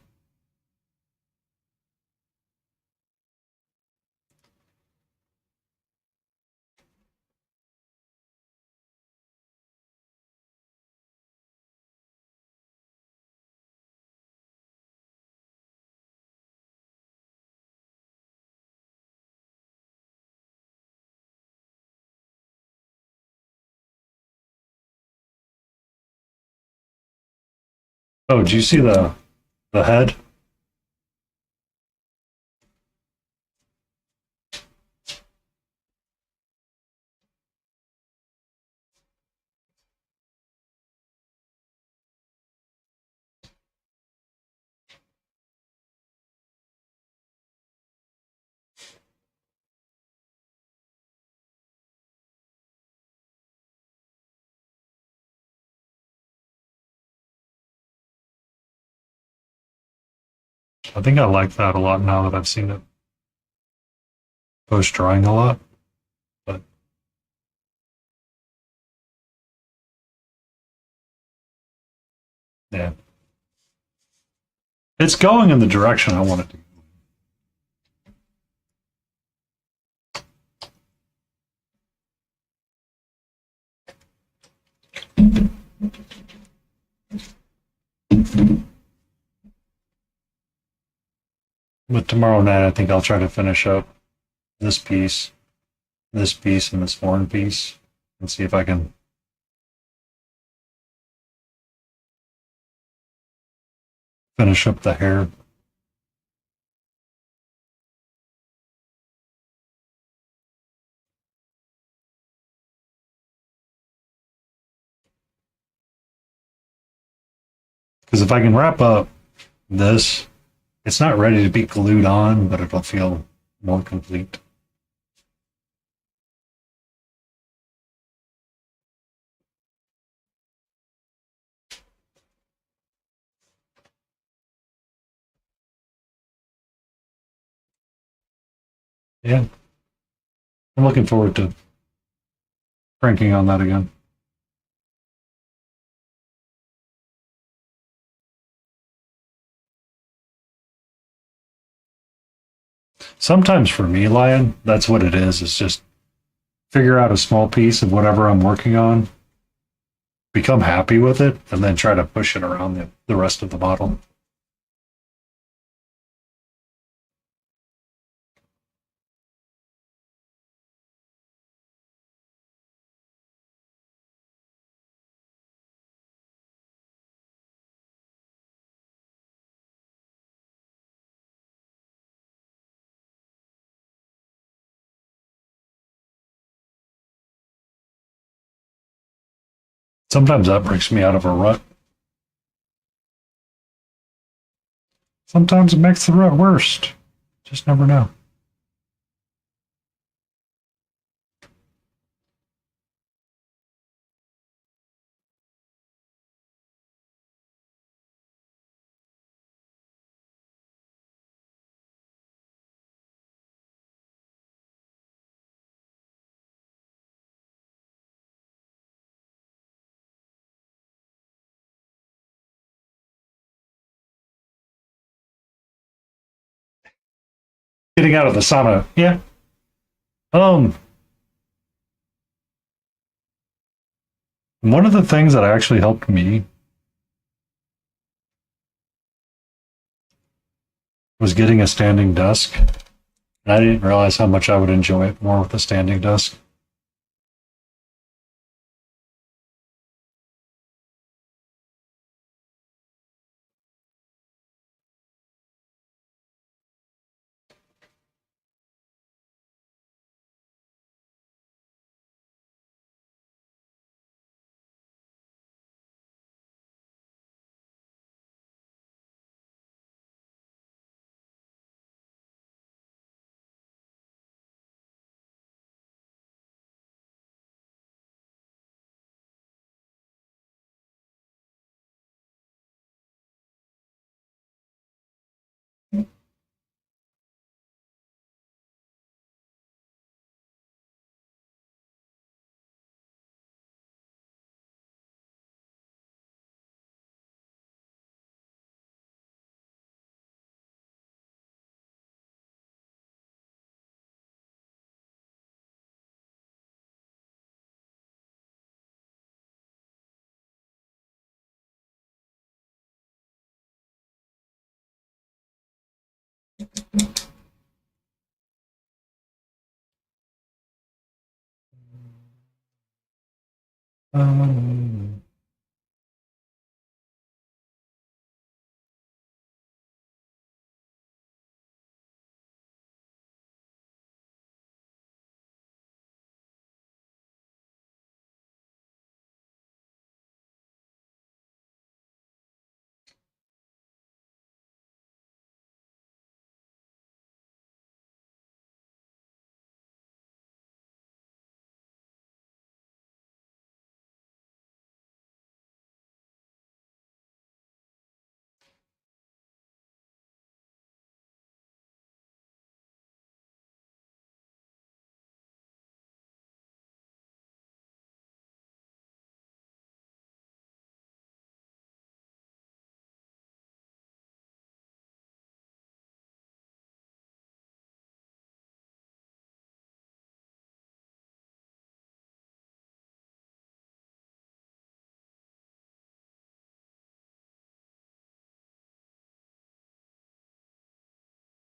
Oh, do you see the head? I think I like that a lot now that I've seen it post drawing a lot. But yeah, it's going in the direction I want it to. But tomorrow night, I think I'll try to finish up this piece, and this horn piece, and see if I can finish up the hair. Because if I can wrap up this, it's not ready to be glued on, but it'll feel more complete. Yeah, I'm looking forward to cranking on that again. Sometimes for me, Lion, that's what it is just figure out a small piece of whatever I'm working on, become happy with it, and then try to push it around the rest of the model. Sometimes that breaks me out of a rut. Sometimes it makes the rut worse. Just never know. Getting out of the sauna, yeah. Um, One of the things that actually helped me was getting a standing desk. And I didn't realize how much I would enjoy it more with a standing desk. Um,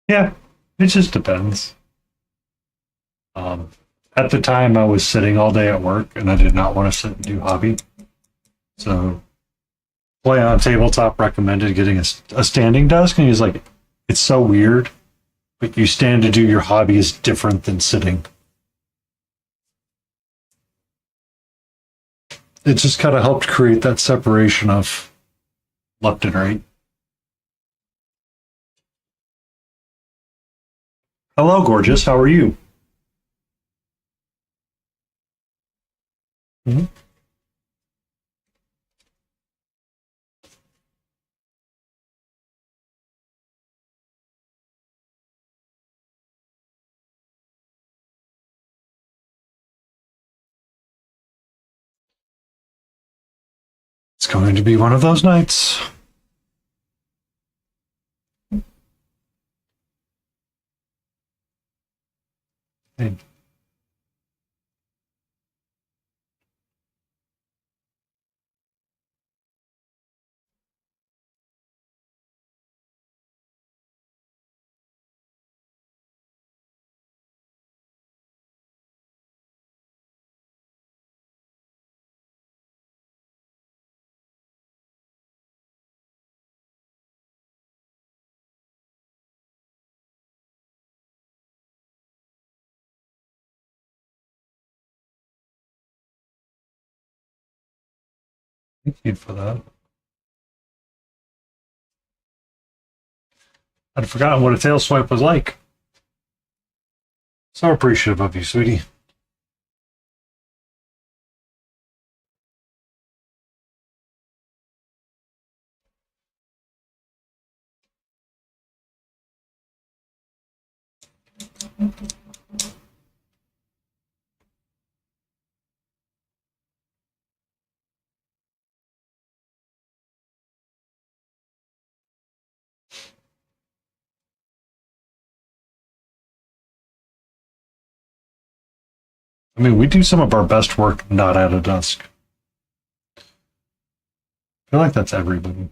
yeah, it just depends. Um, at the time, I was sitting all day at work, and I did not want to sit and do hobby. So, play on tabletop recommended getting a standing desk, and he's like, "It's so weird, but you stand to do your hobby is different than sitting." It just kind of helped create that separation of left and right. Hello, gorgeous. How are you? Mhm. It's going to be one of those nights. Hey. Thank you for that. I'd forgotten what a tail swipe was like. So appreciative of you, sweetie. I mean, we do some of our best work not at a desk. I feel like that's everybody.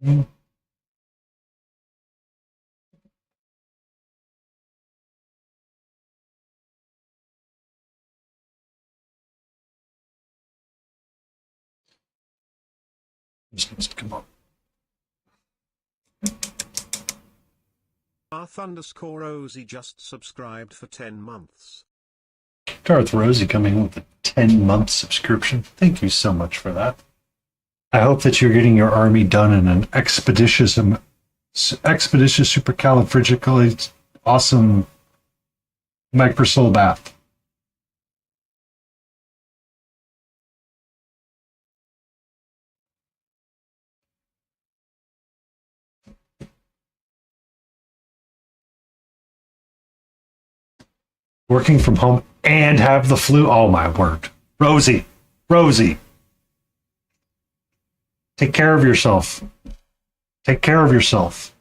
Mm. This needs to come up. Darth_Rosie just subscribed for 10 months. Darth Rosie coming with a 10-month subscription. Thank you so much for that. I hope that you're getting your army done in an expeditious supercalifragilistic awesome microsoul bath. Working from home and have the flu. Oh my word. Rosie, take care of yourself. Take care of yourself.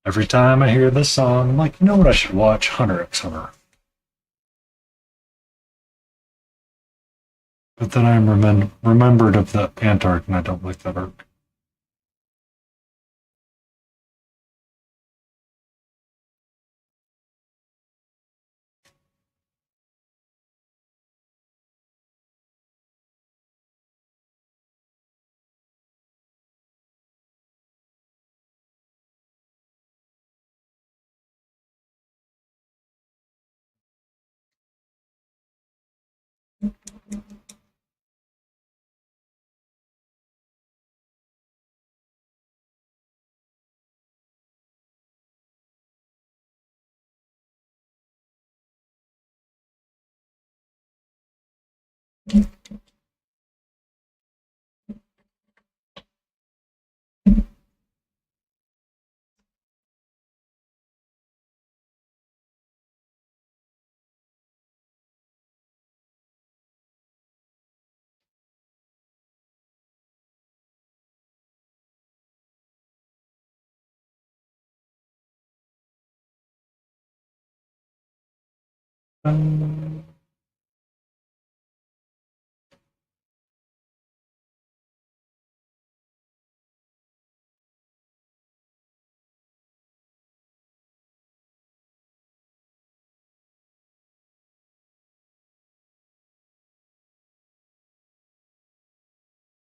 Every time I hear this song, I'm like, you know what? I should watch Hunter x Hunter. But then I remembered of the Ant arc, and I don't like that arc.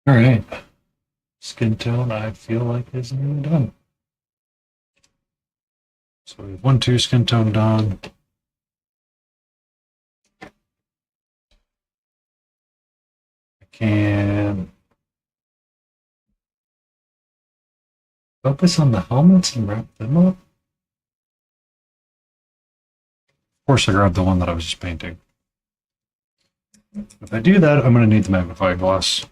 All right. Skin tone, I feel like, is nearly done. So we have 1-2 skin tone done. I can focus on the helmets and wrap them up. Of course, I grabbed the one that I was just painting. If I do that, I'm going to need the magnifying glass.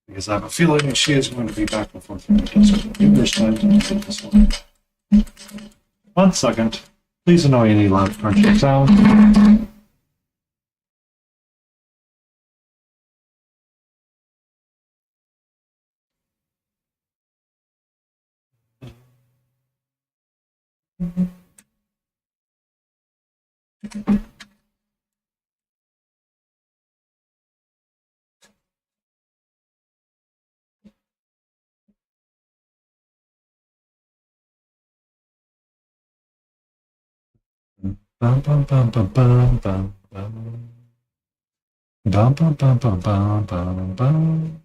Because I have a feeling she is going to be back before 30 so numerous times to take this one. 1 second. Please annoy any loud crunching sound. Bum, bum, bum, bum, bum, bum, bum. Bum, bum, bum, bum, bum, bum, bum.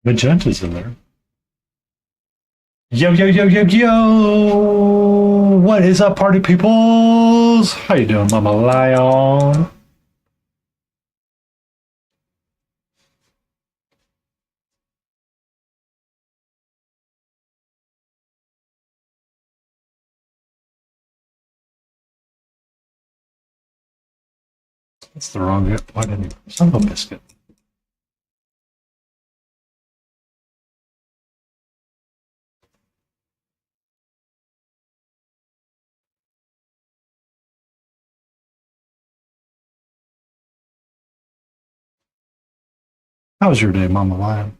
Magenta's in there. Yo, yo, yo, yo, yo! What is up, party peoples? How you doing, Mama Lion? That's the wrong hit. Why didn't you? Son of a biscuit. How was your day, Mama Lion?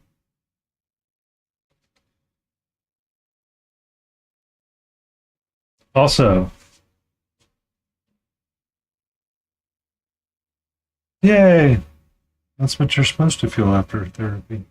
Also, yay! That's what you're supposed to feel after therapy.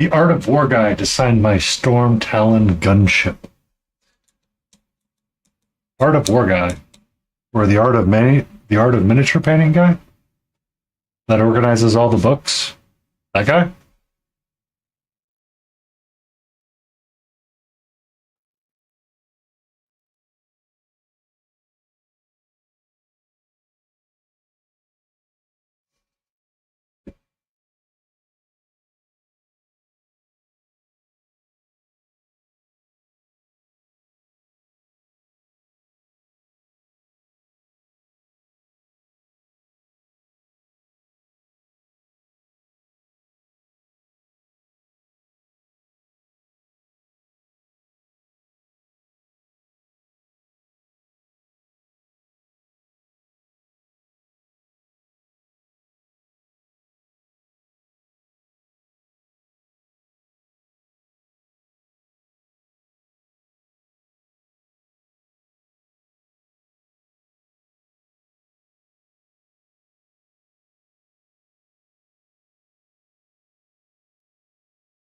The Art of War guy designed my Storm Talon gunship. Art of War guy, or the Art of Miniature Painting guy that organizes all the books. That guy.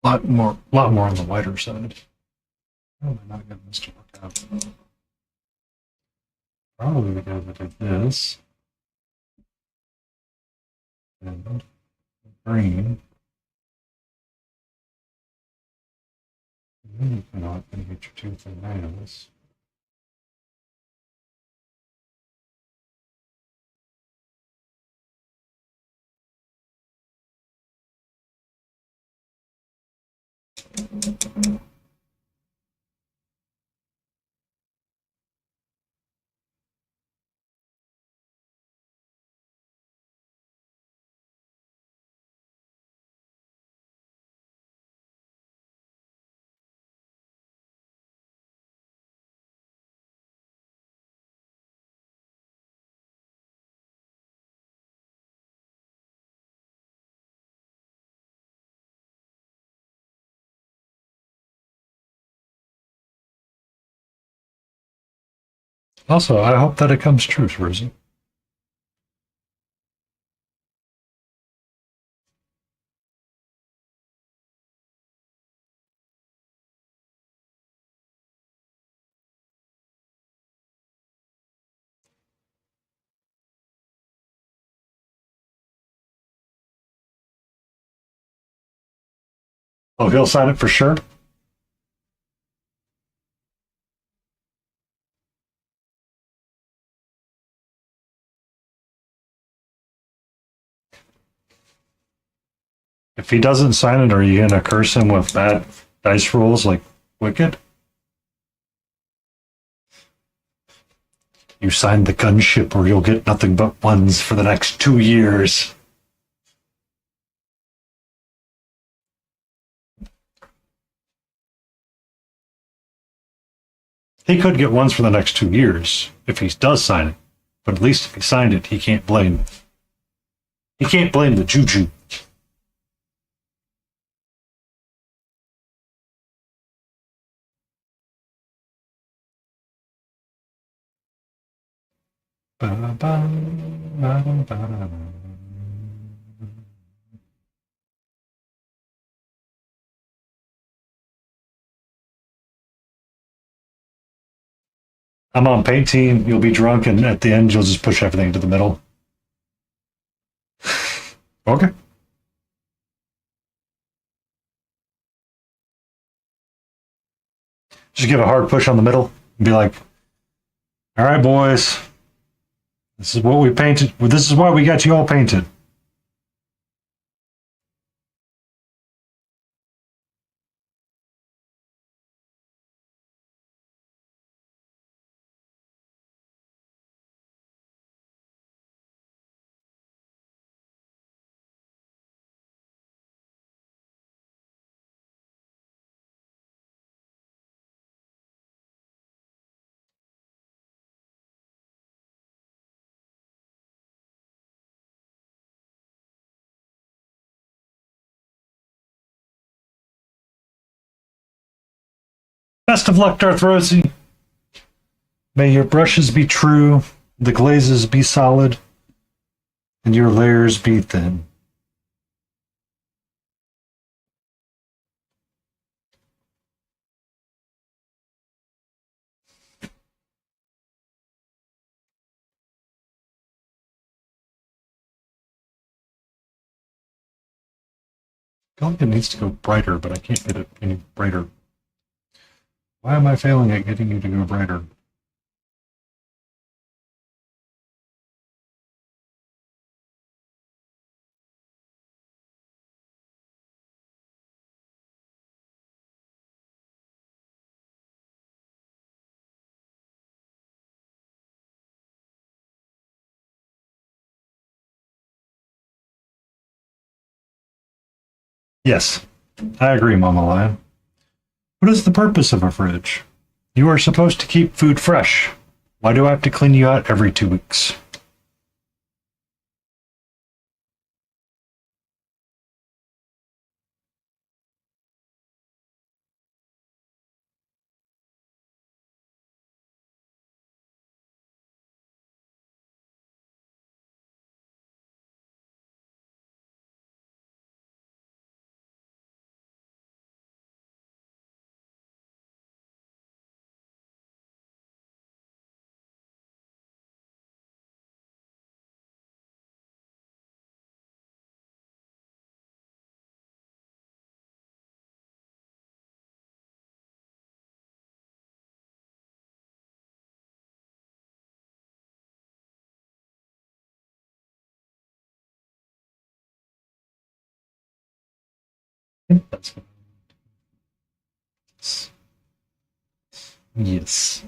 Lot more on the whiter side. How am I not getting this to work out? Probably the guy that did this. And green. And then you cannot get your tooth and nails. Also, I hope that it comes true, Rosie. Oh, he'll sign it for sure? If he doesn't sign it, are you going to curse him with bad dice rolls like Wicked? You signed the gunship or you'll get nothing but ones for the next 2 years. He could get ones for the next 2 years if he does sign it. But at least if he signed it, he can't blame the juju. I'm on paint team. You'll be drunk, and at the end, you'll just push everything into the middle. Okay. Just give a hard push on the middle and be like, all right, boys, this is what we painted. This is why we got you all painted. Best of luck, Darth Rosie. May your brushes be true, the glazes be solid, and your layers be thin. feel like it needs to go brighter, but I can't get it any brighter. Why am I failing at getting you to go brighter? Yes, I agree, Mama Lion. What is the purpose of a fridge? You are supposed to keep food fresh. Why do I have to clean you out every 2 weeks? I think that's what it is. Yes.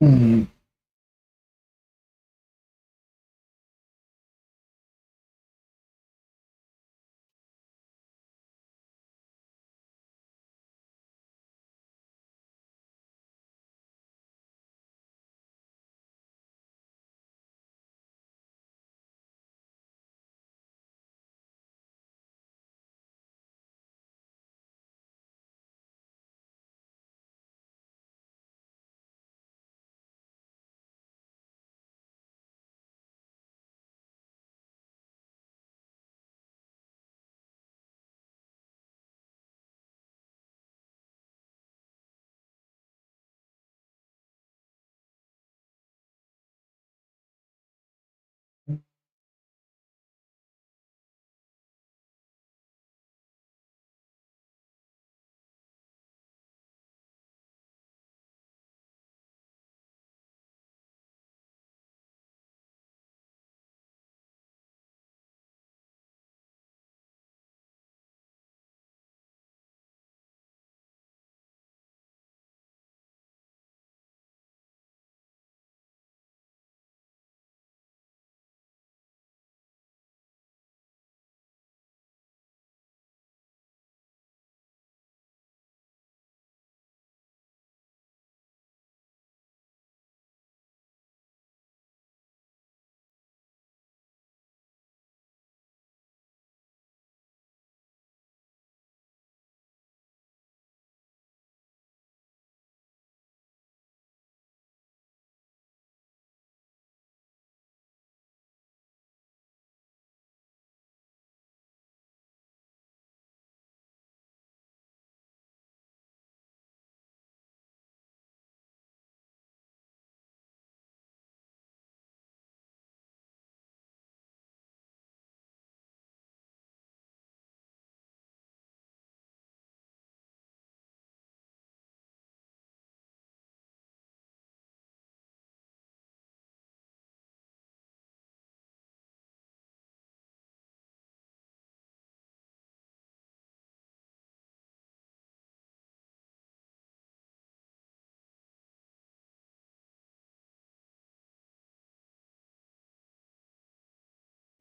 Hmm.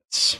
It's-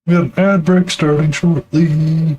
We have an ad break starting shortly.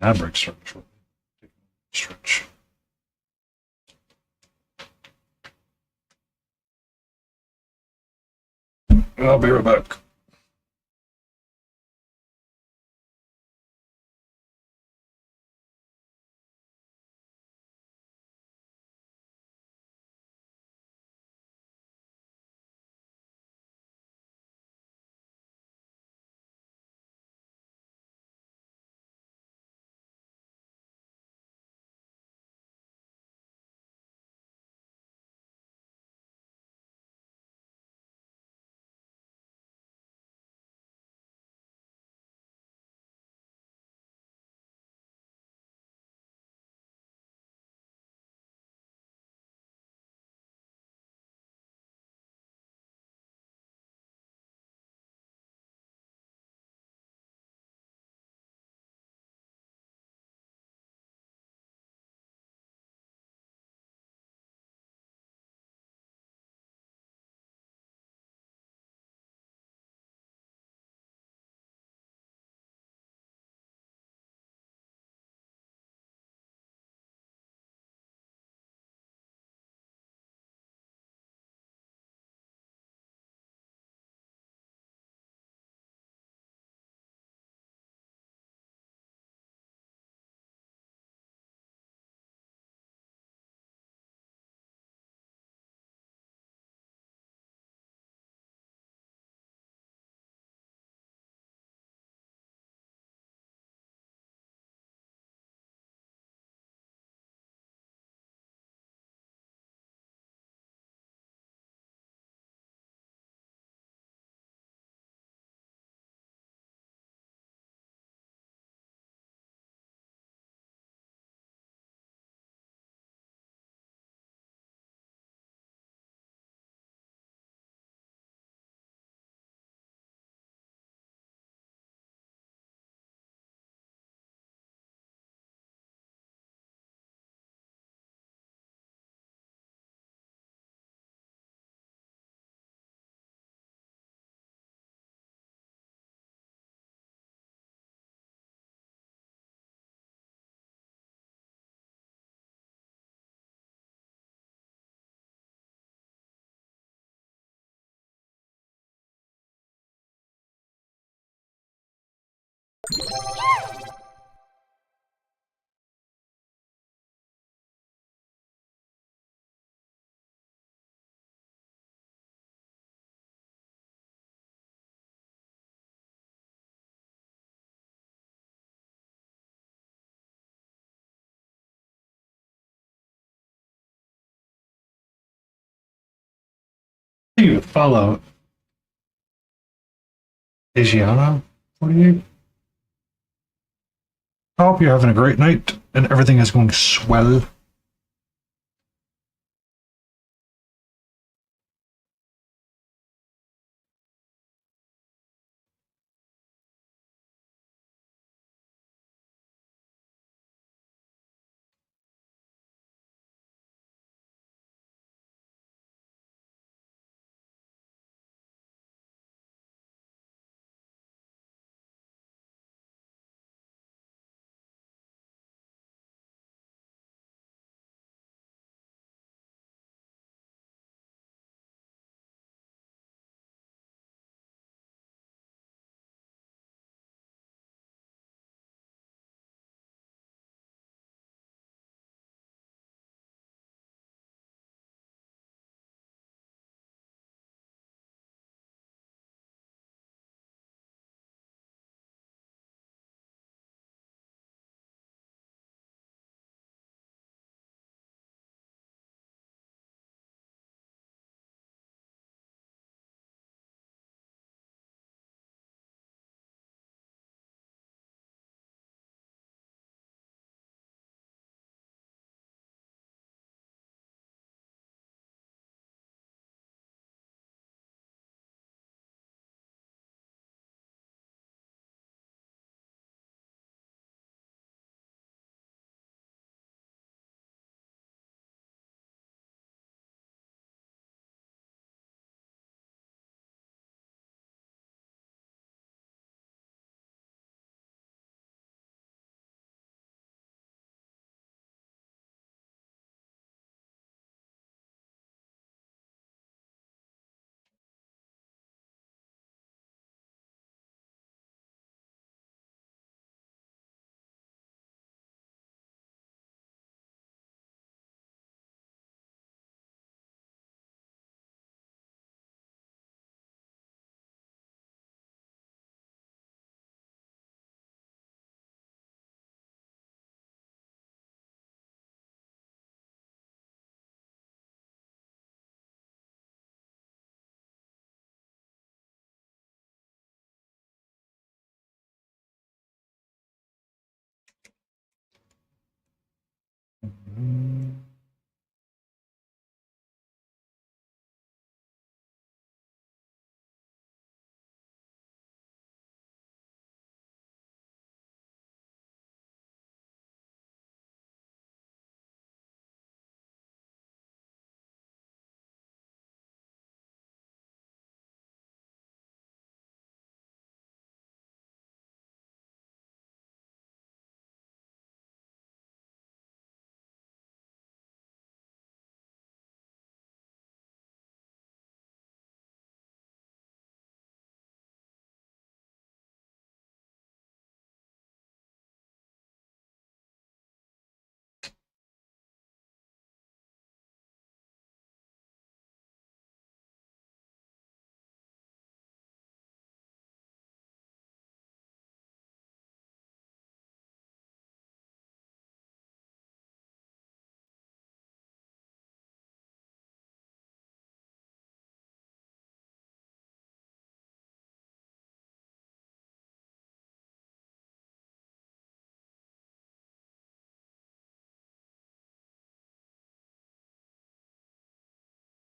Fabric structure. Stretch. I'll be right back. You follow Asiana 48. I hope you're having a great night and everything is going swell.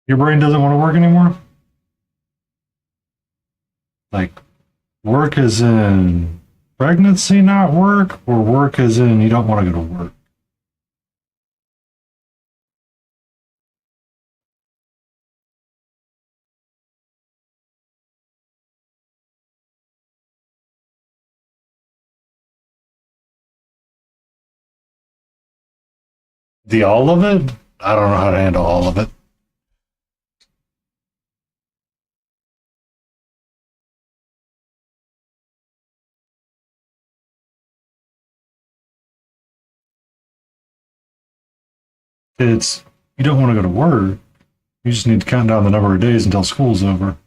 Your brain doesn't want to work anymore? Like, work as in pregnancy, not work, or work as in you don't want to go to work? The all of it? I don't know how to handle all of it. It's you don't want to go to work. You just need to count down the number of days until school's over.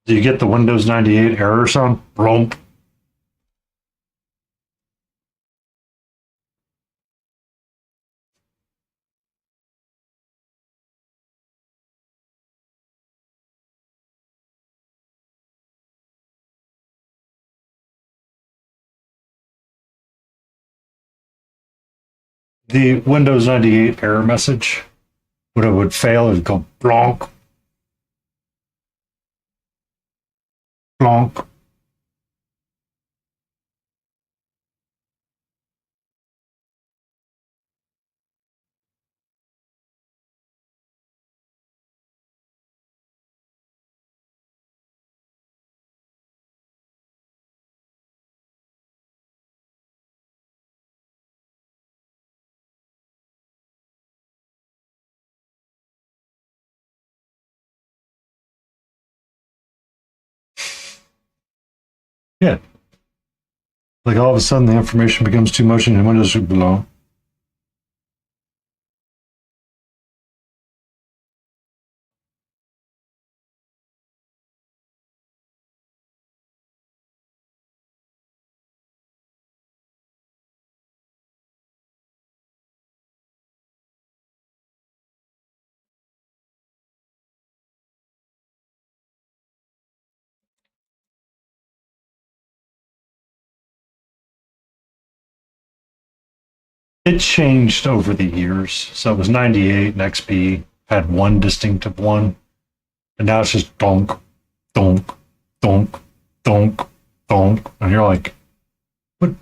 Do you get the Windows 98 error sound? Rump. The Windows 98 error message, when it would fail, it would go blonk, blonk. Yeah. Like all of a sudden the information becomes too much and Windows should belong. It changed over the years. So it was 98 and XP had one distinctive one. And now it's just donk, donk, donk, donk, donk. And you're like, what?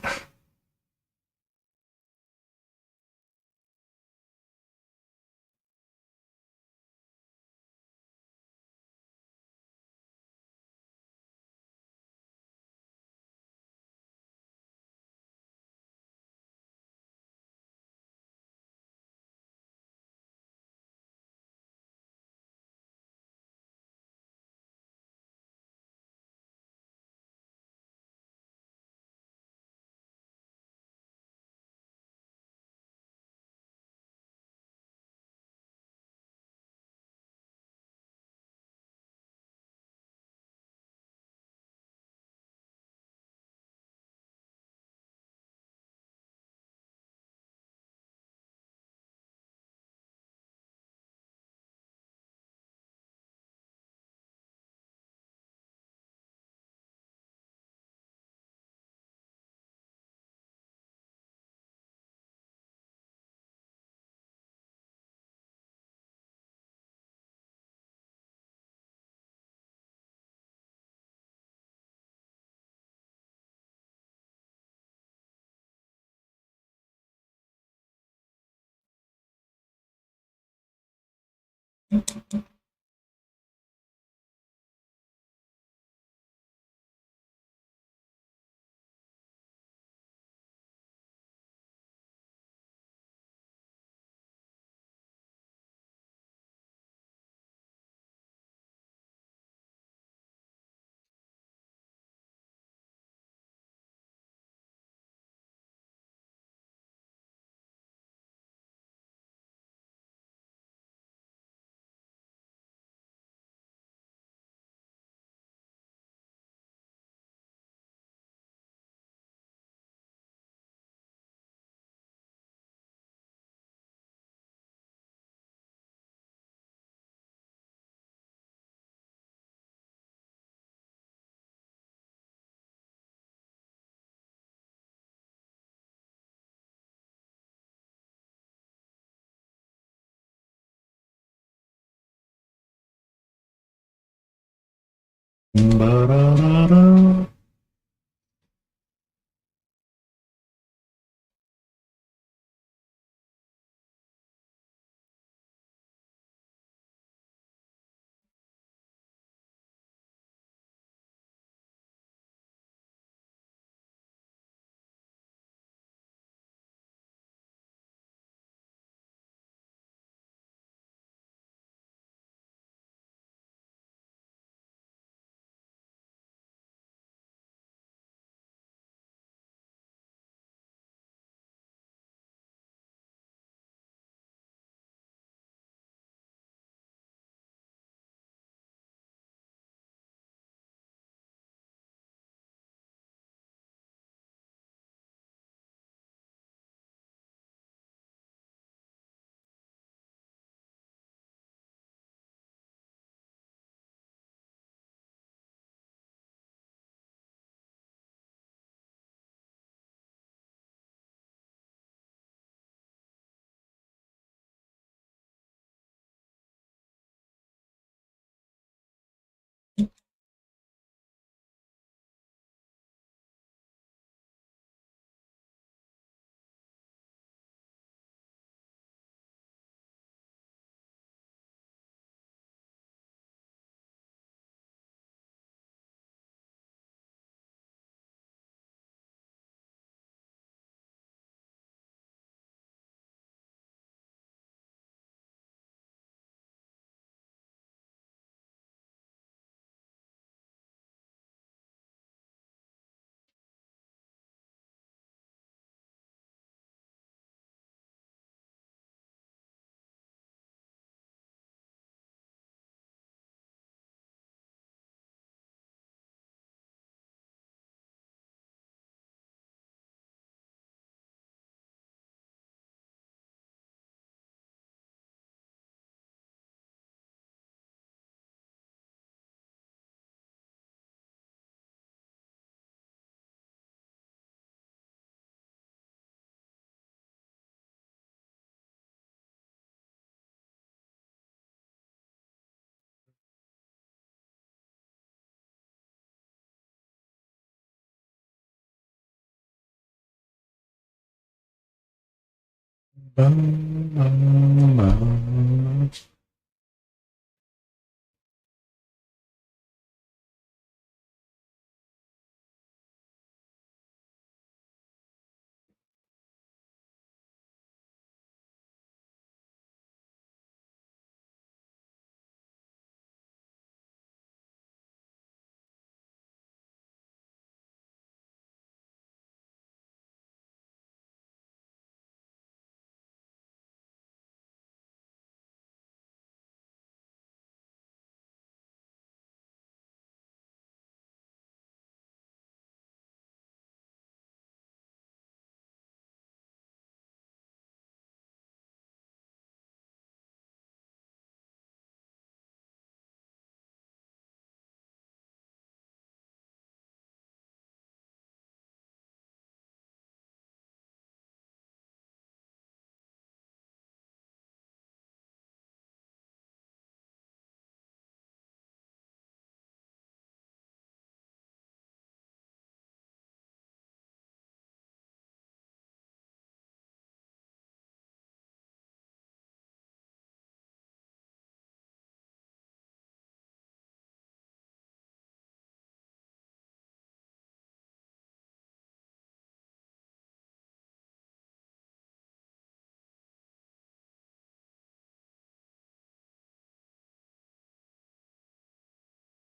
Ba-da-da-da.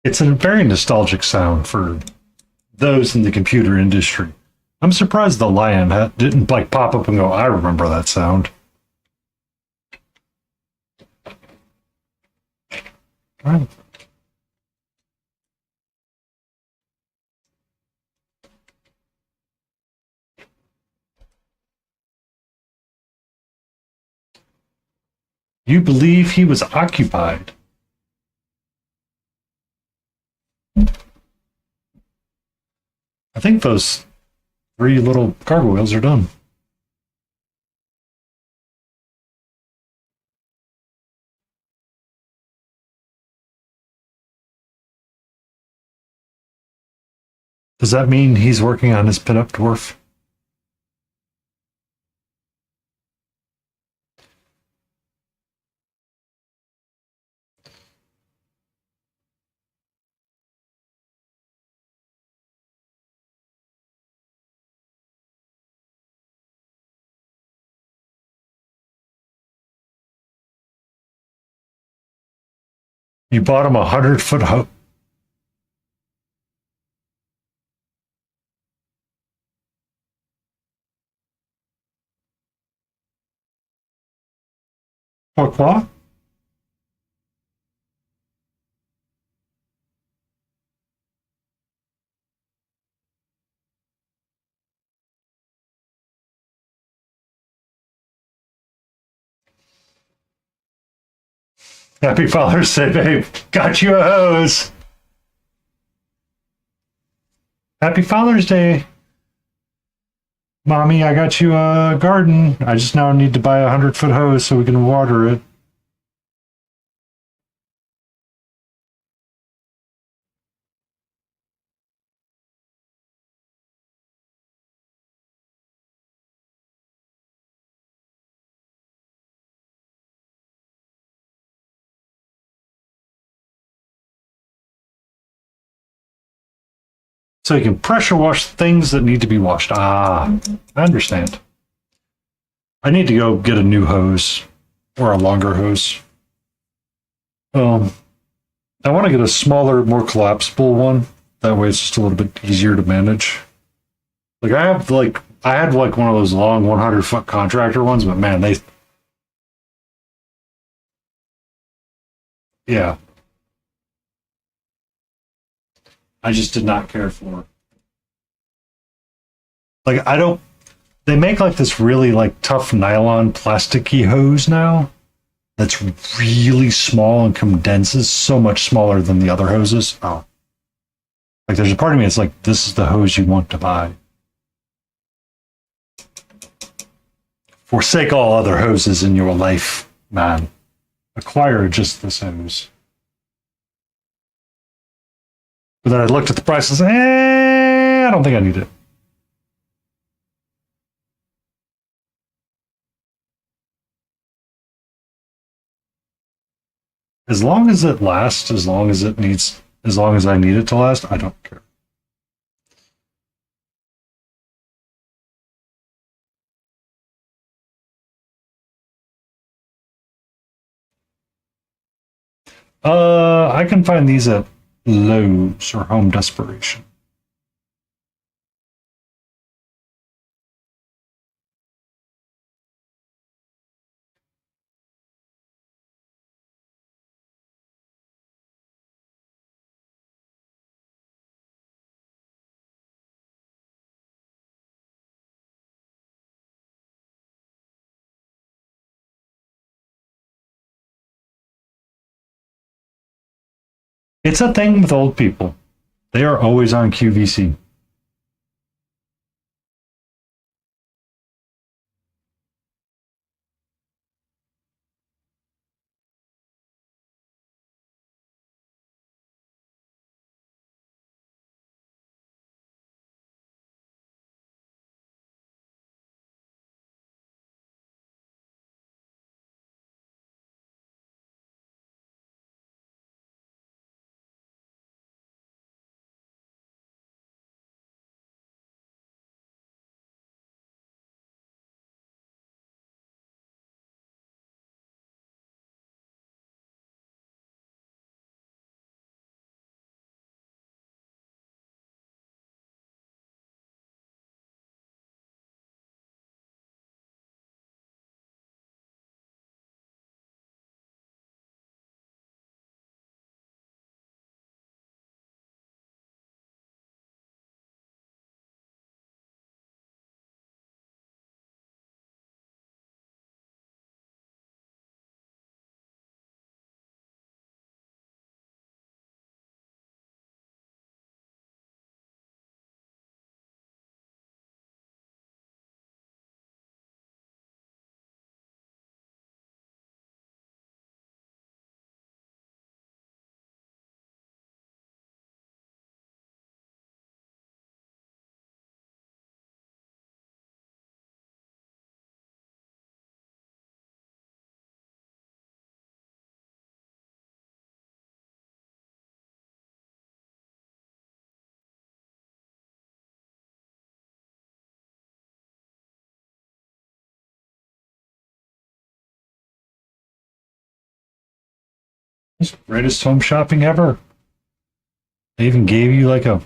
It's a very nostalgic sound for those in the computer industry. I'm surprised the lion didn't like pop up and go, I remember that sound. All right. You believe he was occupied. I think those 3 little gargoyles are done. Does that mean he's working on his pinup dwarf? You bought him 100-foot hook. Pourquoi? Happy Father's Day, babe. Got you a hose. Happy Father's Day. Mommy, I got you a garden. I just now need to buy a 100-foot hose so we can water it. So you can pressure wash things that need to be washed. Ah, I understand. I need to go get a new hose or a longer hose. I want to get a smaller, more collapsible one. That way it's just a little bit easier to manage. I had like one of those long 100-foot contractor ones, but man, yeah. I just did not care for. Like I don't they make like this really like tough nylon plasticky hose now that's really small and condenses so much smaller than the other hoses. Oh. Like there's a part of me that's like, this is the hose you want to buy. Forsake all other hoses in your life, man. Acquire just this hose. But then I looked at the price and said, I don't think I need it. As long as it lasts, as long as I need it to last, I don't care. I can find these at Lowe's or Home Desperation. It's a thing with old people. They are always on QVC. It's the greatest home shopping ever. They even gave you like a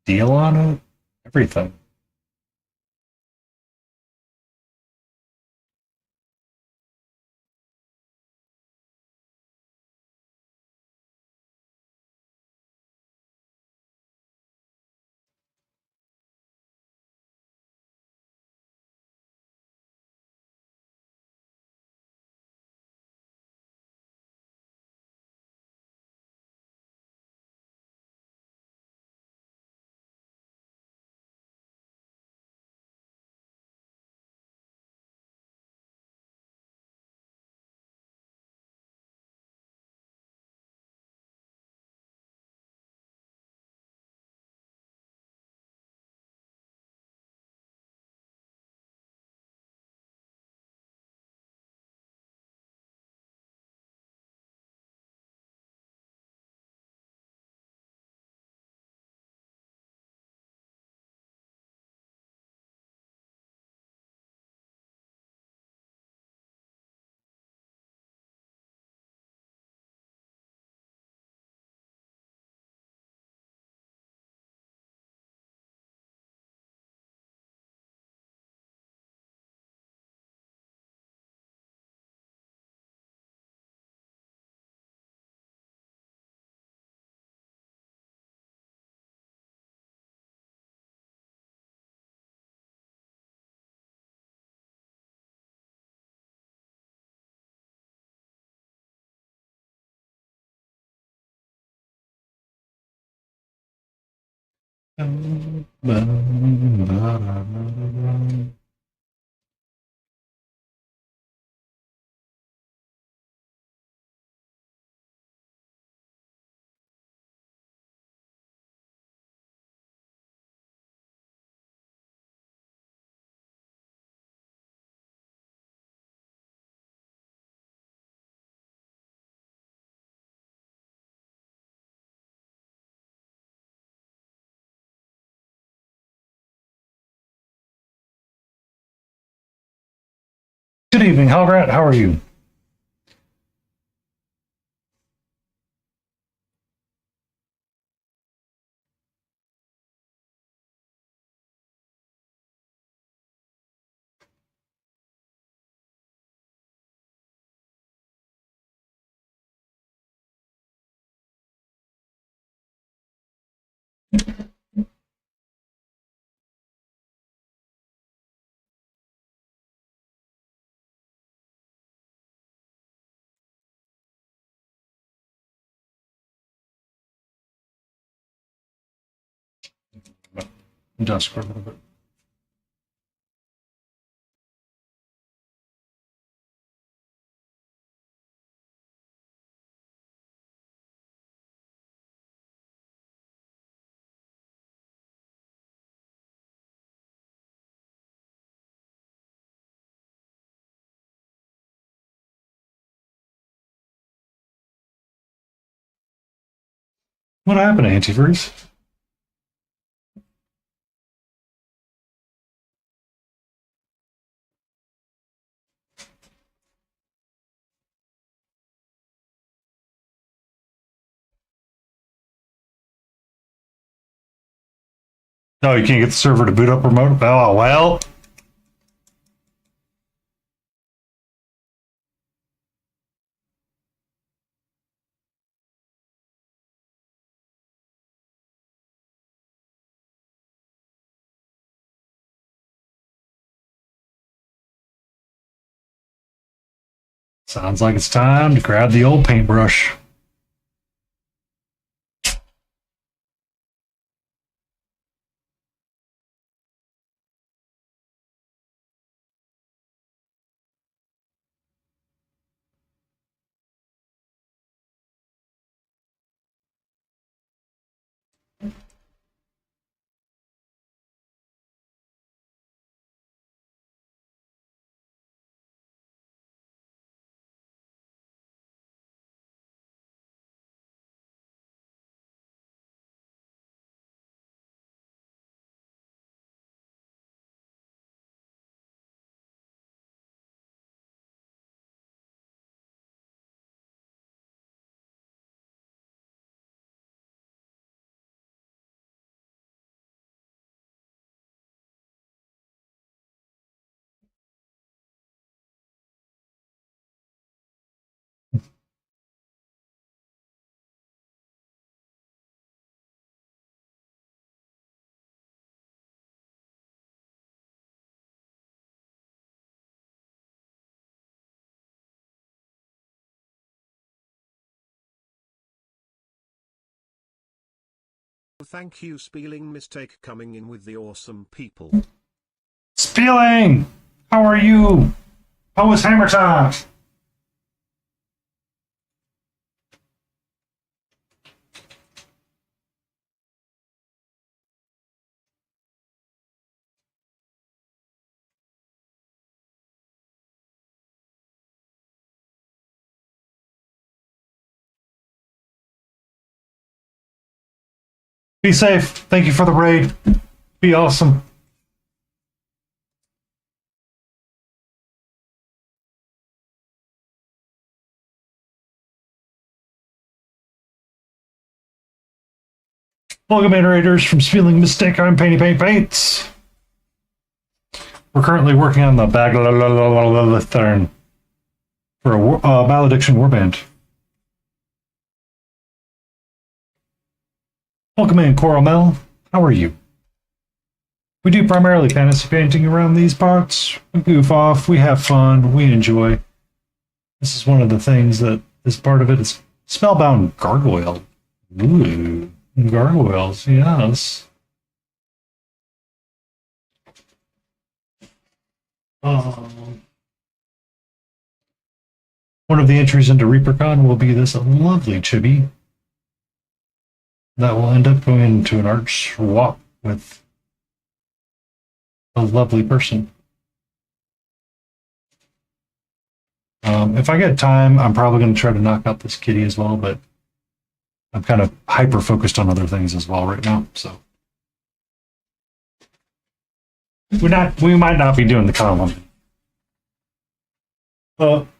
deal on it. Everything. Good evening, Halgrat. How are you? Dusk for a little bit. What happened, antifreeze? No, you can't get the server to boot up remote. Oh, well. Sounds like it's time to grab the old paintbrush. Thank you, Spelling Mistake, coming in with the awesome people. Spilling! How are you? How was Hammer Time? Be safe. Thank you for the raid. Be awesome. Welcome in, Raiders, from Spelling Mistake. I'm Painty Paint Paints. We're currently working on the Baglethorn for a Malediction warband. Welcome in, Coral Mel. How are you? We do primarily fantasy painting around these parts. We goof off, we have fun, we enjoy. This is one of the things that is part of it is Spellbound Gargoyle. Ooh, gargoyles, yes. One of the entries into ReaperCon will be this lovely chibi that will end up going into an art swap with a lovely person. If I get time, I'm probably going to try to knock out this kitty as well, but I'm kind of hyper focused on other things as well right now. So we might not be doing the column.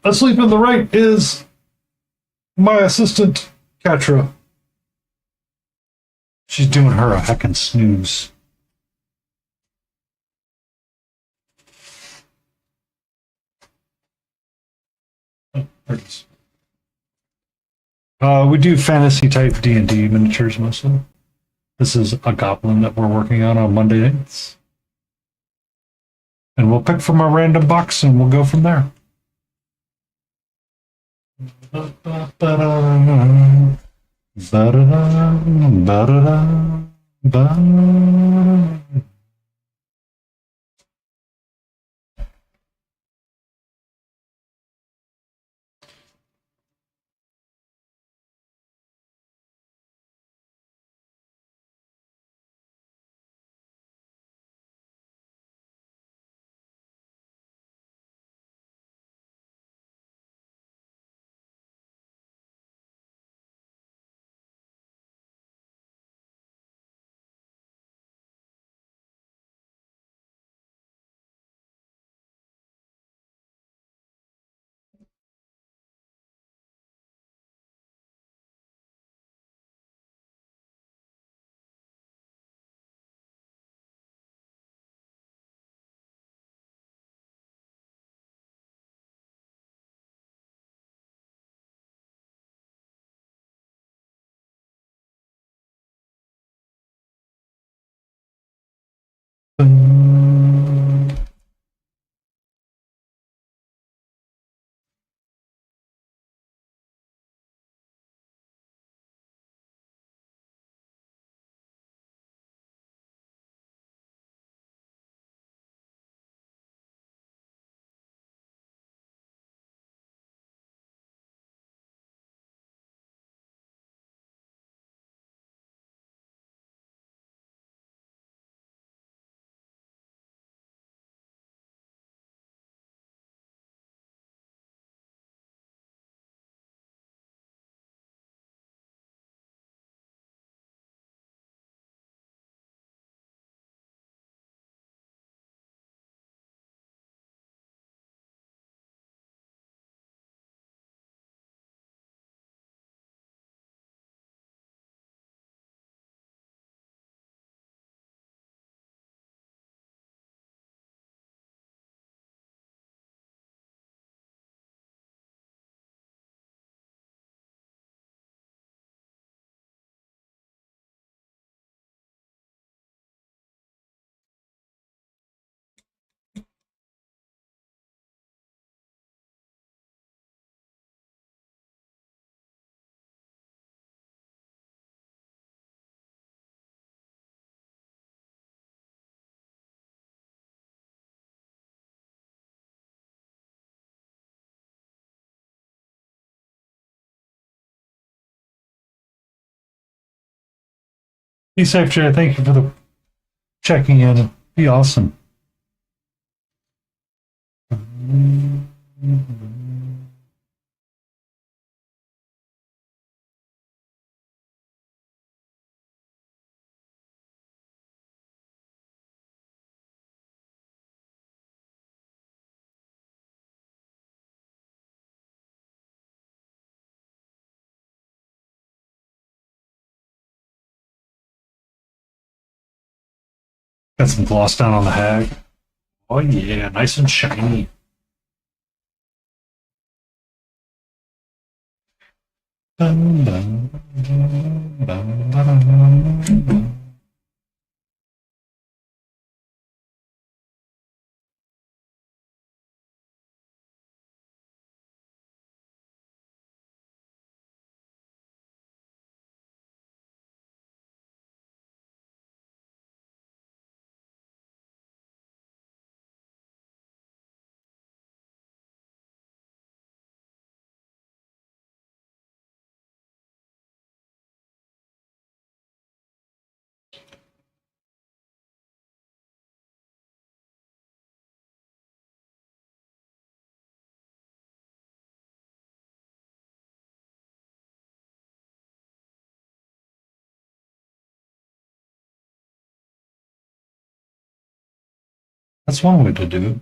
Asleep on the right is my assistant, Katra. She's doing her a heckin' snooze. Oh, there it is. We do fantasy type D&D miniatures mostly. This is a goblin that we're working on Monday nights. And we'll pick from a random box and we'll go from there. Be safe, Jay. Thank you for the checking in. Be awesome. Got some gloss down on the hag. Oh yeah, nice and shiny. Dun, dun, dun, dun, dun, dun. That's one way to do it.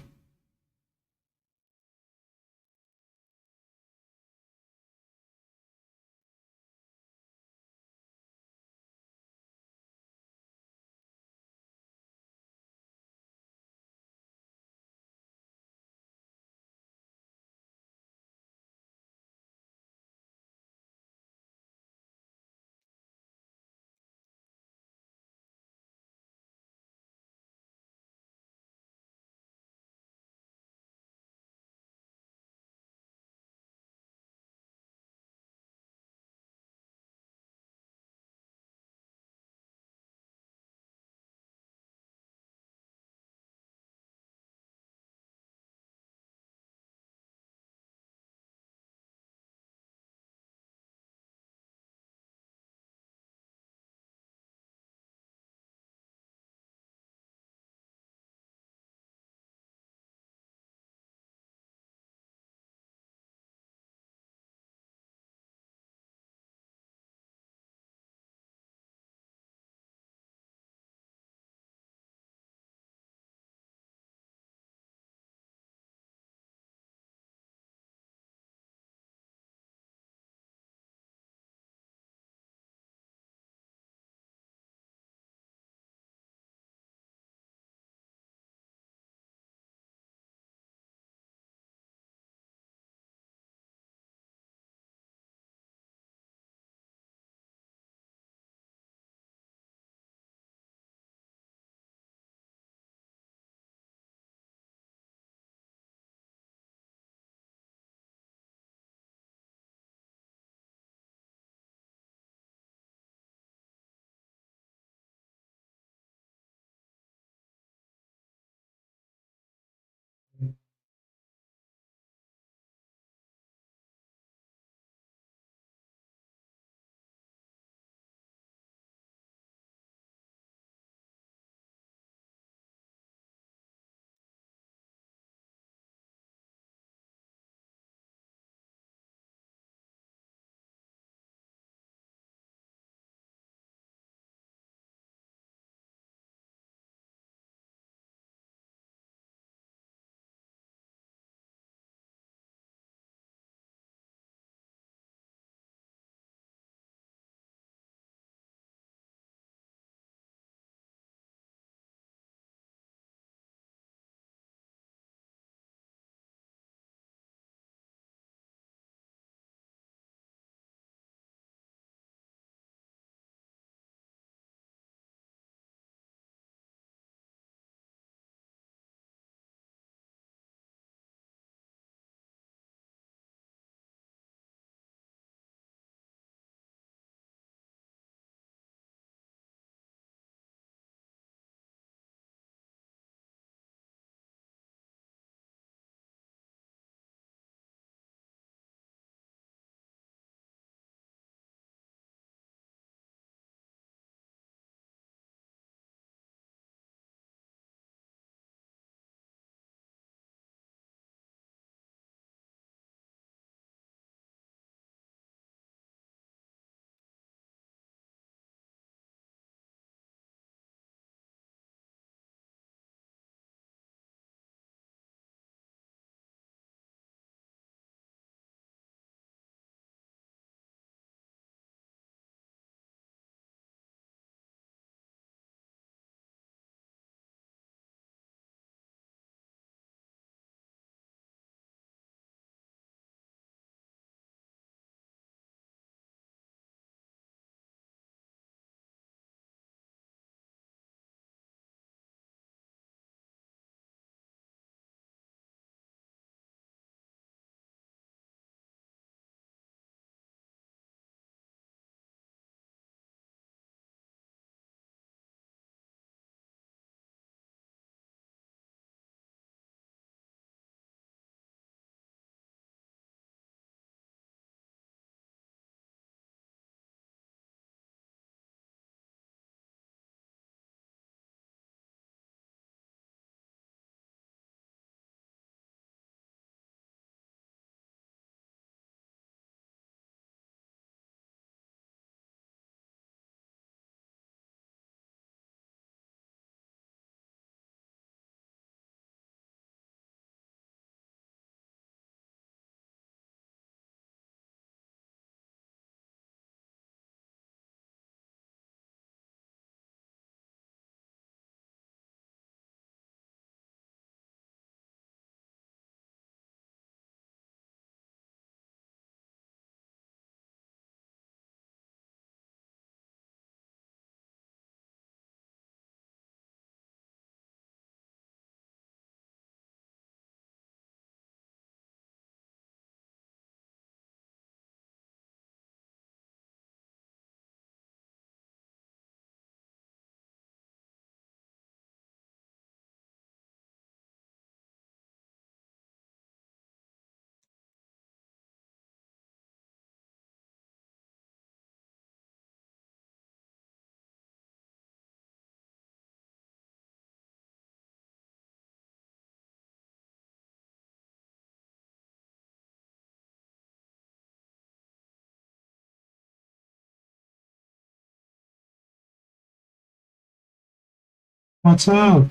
What's up?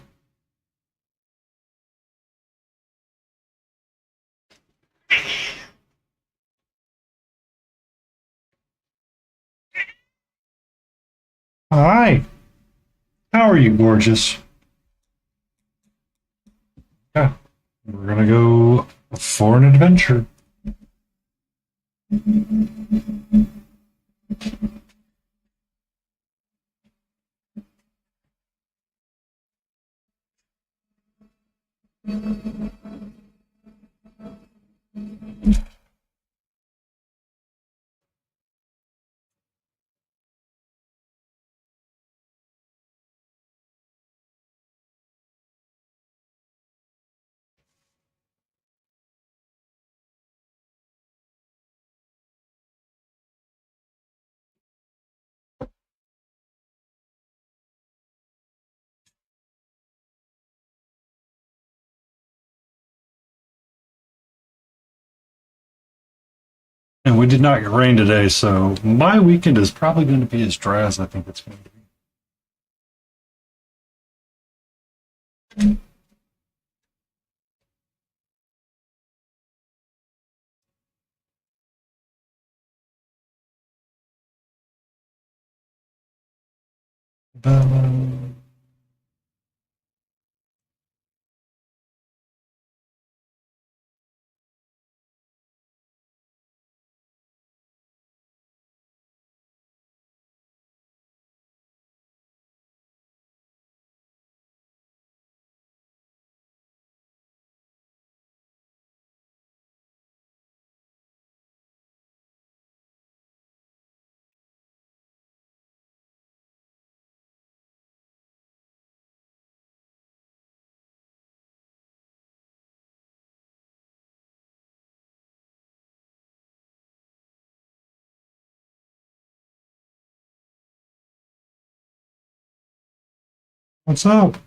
Hi. How are you, gorgeous? Yeah. We're gonna go for an adventure. And we did not get rain today, so my weekend is probably going to be as dry as I think it's going to be. What's up?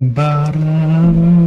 Ba-da.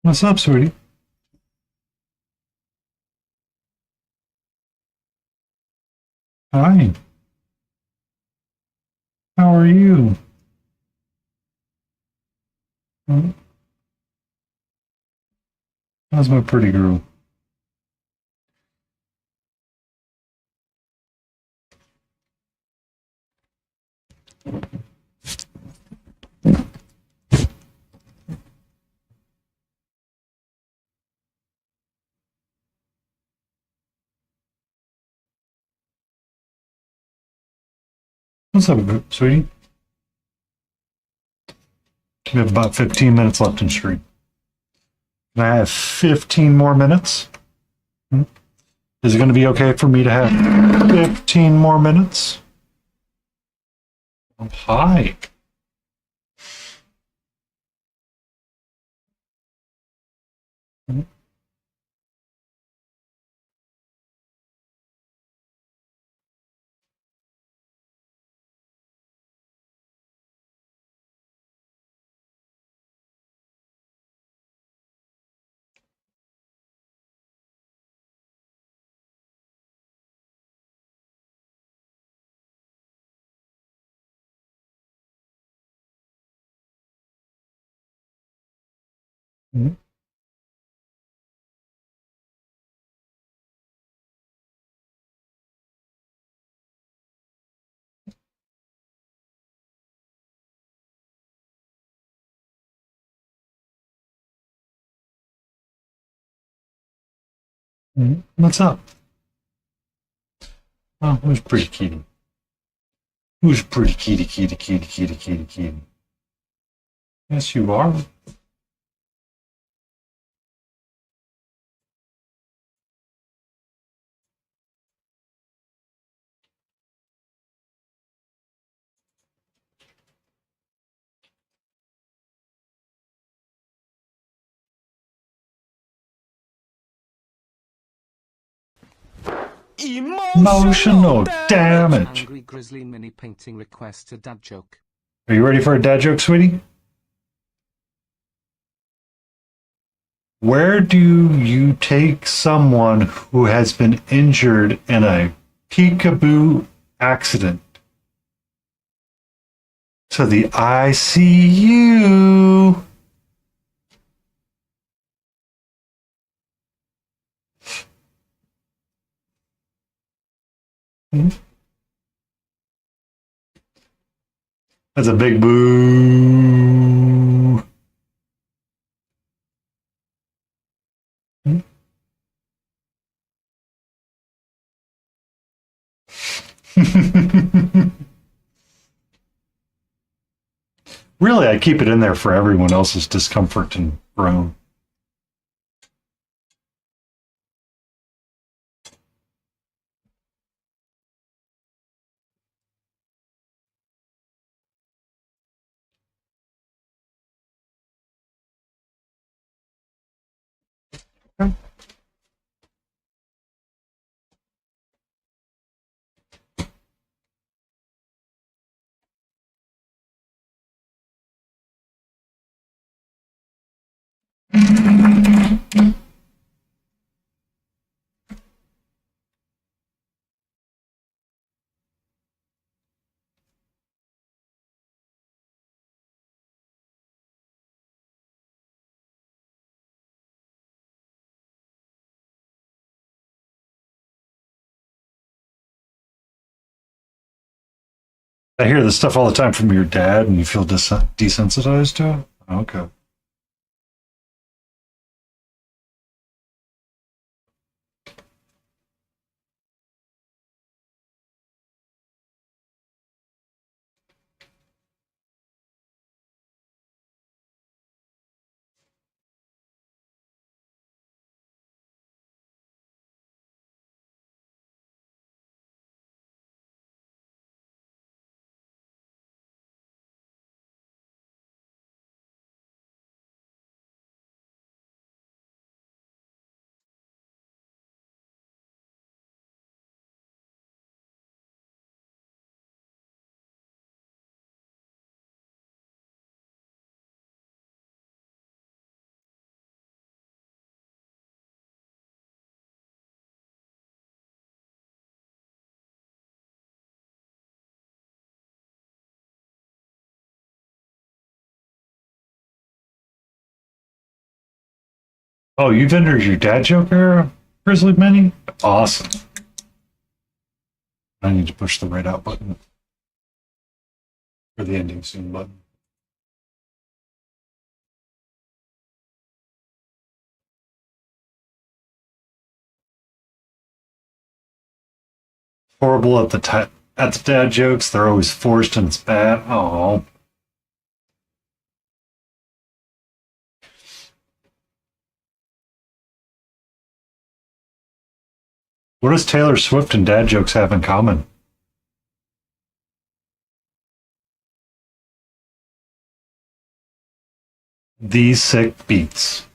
What's up, sweetie? Hi. How are you? Hmm? How's my pretty girl? What's up, sweetie? We have about 15 minutes left in stream. Can I have 15 more minutes? Hmm? Is it going to be okay for me to have 15 more minutes? Oh, hi. Hmm? Hmm? Hmm? What's up? Oh, who's pretty kitty? Who's pretty kitty, kitty, kitty, kitty, kitty, kitty? Yes, you are. Emotional damage. Angry Grizzly mini painting request a dad joke. Are you ready for a dad joke, sweetie? Where do you take someone who has been injured in a peekaboo accident? To the ICU. Hmm? That's a big boo. Hmm? Really, I keep it in there for everyone else's discomfort and groan. I hear this stuff all the time from your dad, and you feel desensitized to it? Okay. Oh, you've entered your dad joke era, Grizzly Mini? Awesome. I need to push the right out button. Or the ending soon button. Horrible at the dad jokes. They're always forced and it's bad. Oh. What does Taylor Swift and dad jokes have in common? These sick beats.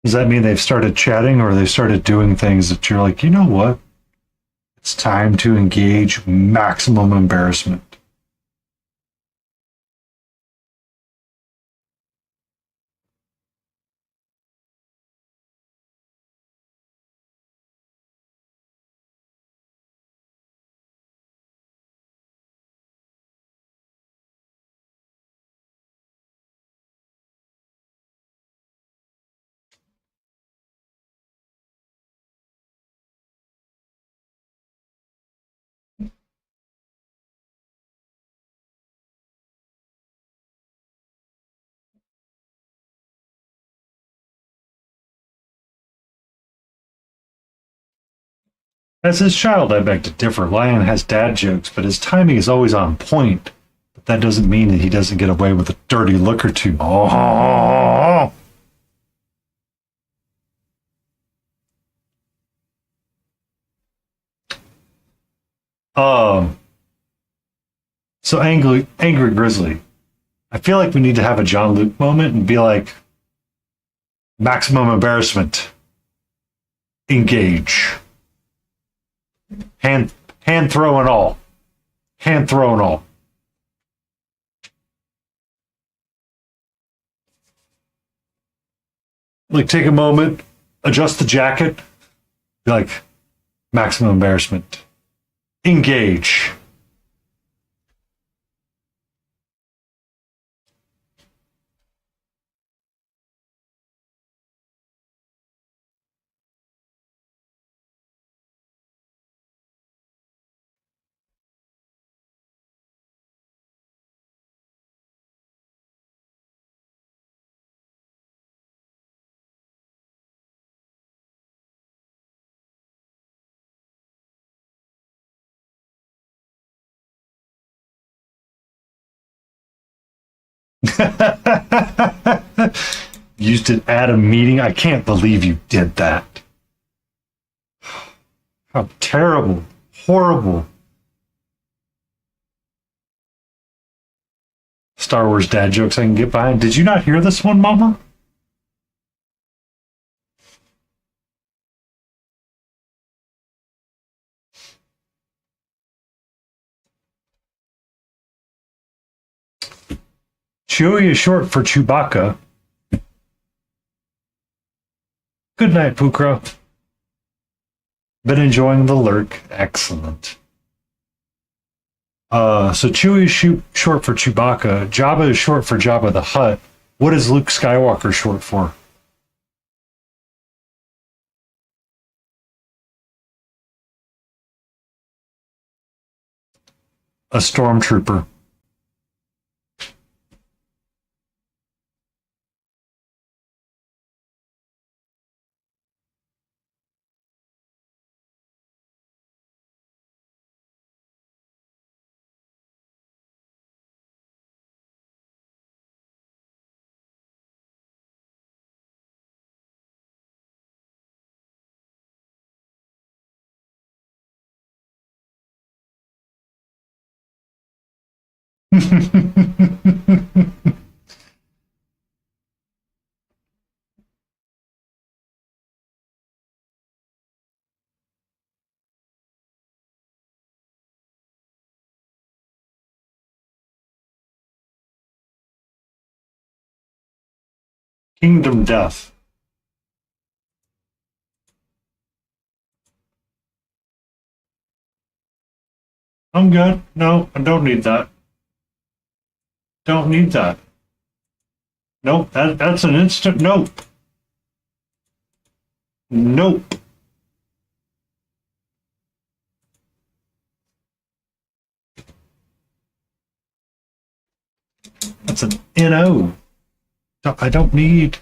Does that mean they've started chatting or they've started doing things that you're like, you know what? It's time to engage maximum embarrassment. As his child, I beg to differ. Lion has dad jokes, but his timing is always on point. But that doesn't mean that he doesn't get away with a dirty look or two. Oh. Um. So angry Grizzly. I feel like we need to have a John Luke moment and be like, maximum embarrassment. Engage. Hand throw and all. Hand throw and all. Like take a moment, adjust the jacket, be like, maximum embarrassment. Engage. Used it at a meeting. I can't believe you did that. How terrible. Horrible. Star Wars dad jokes I can get behind. Did you not hear this one, Mama? Chewie is short for Chewbacca. Good night, Pukro. Been enjoying the lurk. Excellent. So Chewie is short for Chewbacca. Jabba is short for Jabba the Hutt. What is Luke Skywalker short for? A stormtrooper. Kingdom Death. I'm good. No, I don't need that. Don't need that. Nope, that's an instant nope. Nope. That's an NO. I don't need.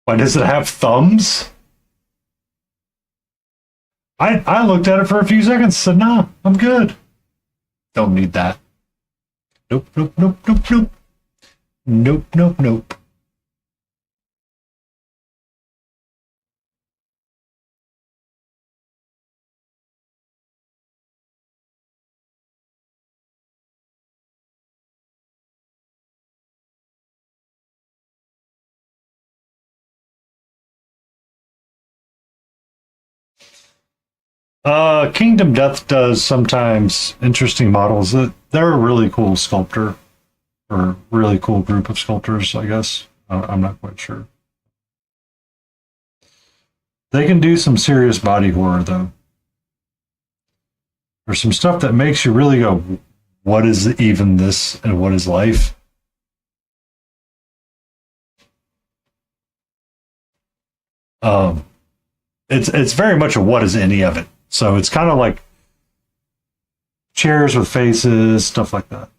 Why does it have thumbs? I looked at it for a few seconds, said, nah, I'm good. Don't need that. Nope, nope, nope, nope, nope. Nope, nope, nope. Kingdom Death does sometimes interesting models. They're a really cool sculptor, or really cool group of sculptors, I guess. I'm not quite sure. They can do some serious body horror, though. There's some stuff that makes you really go, what is even this and what is life? Um, it's very much a what is any of it. So it's kind of like chairs with faces, stuff like that.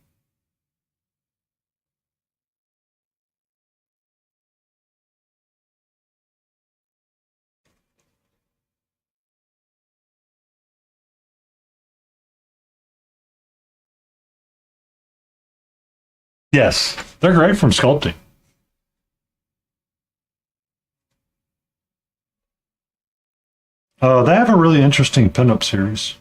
Yes, they're great from sculpting. They have a really interesting pinup series.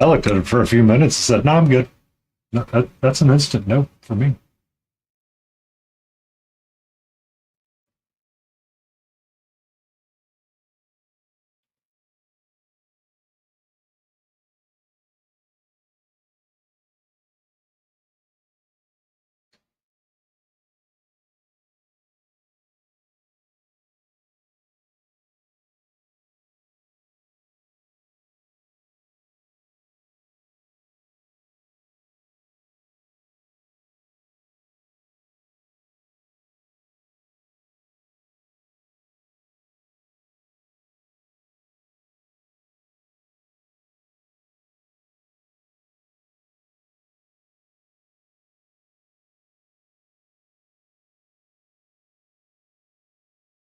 I looked at it for a few minutes and said, no, I'm good. No, that's an instant no for me.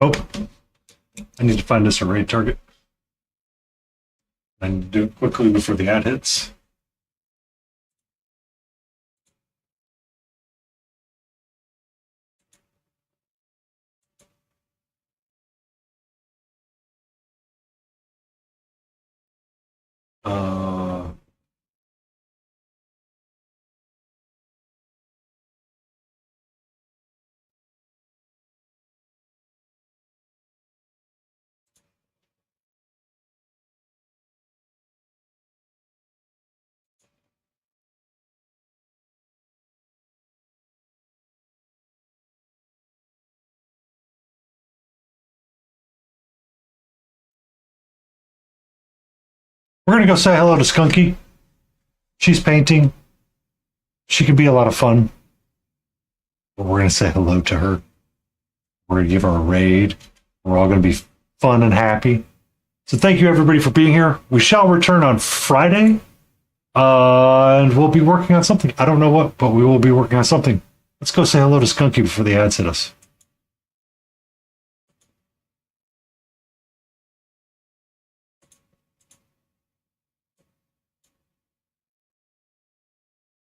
Oh, I need to find this array target. I need to do it quickly before the ad hits. Uh, we're going to go say hello to Skunky. She's painting. She can be a lot of fun. But we're going to say hello to her. We're going to give her a raid. We're all going to be fun and happy. So thank you, everybody, for being here. We shall return on Friday. And we'll be working on something. I don't know what, but we will be working on something. Let's go say hello to Skunky before the ads hit us.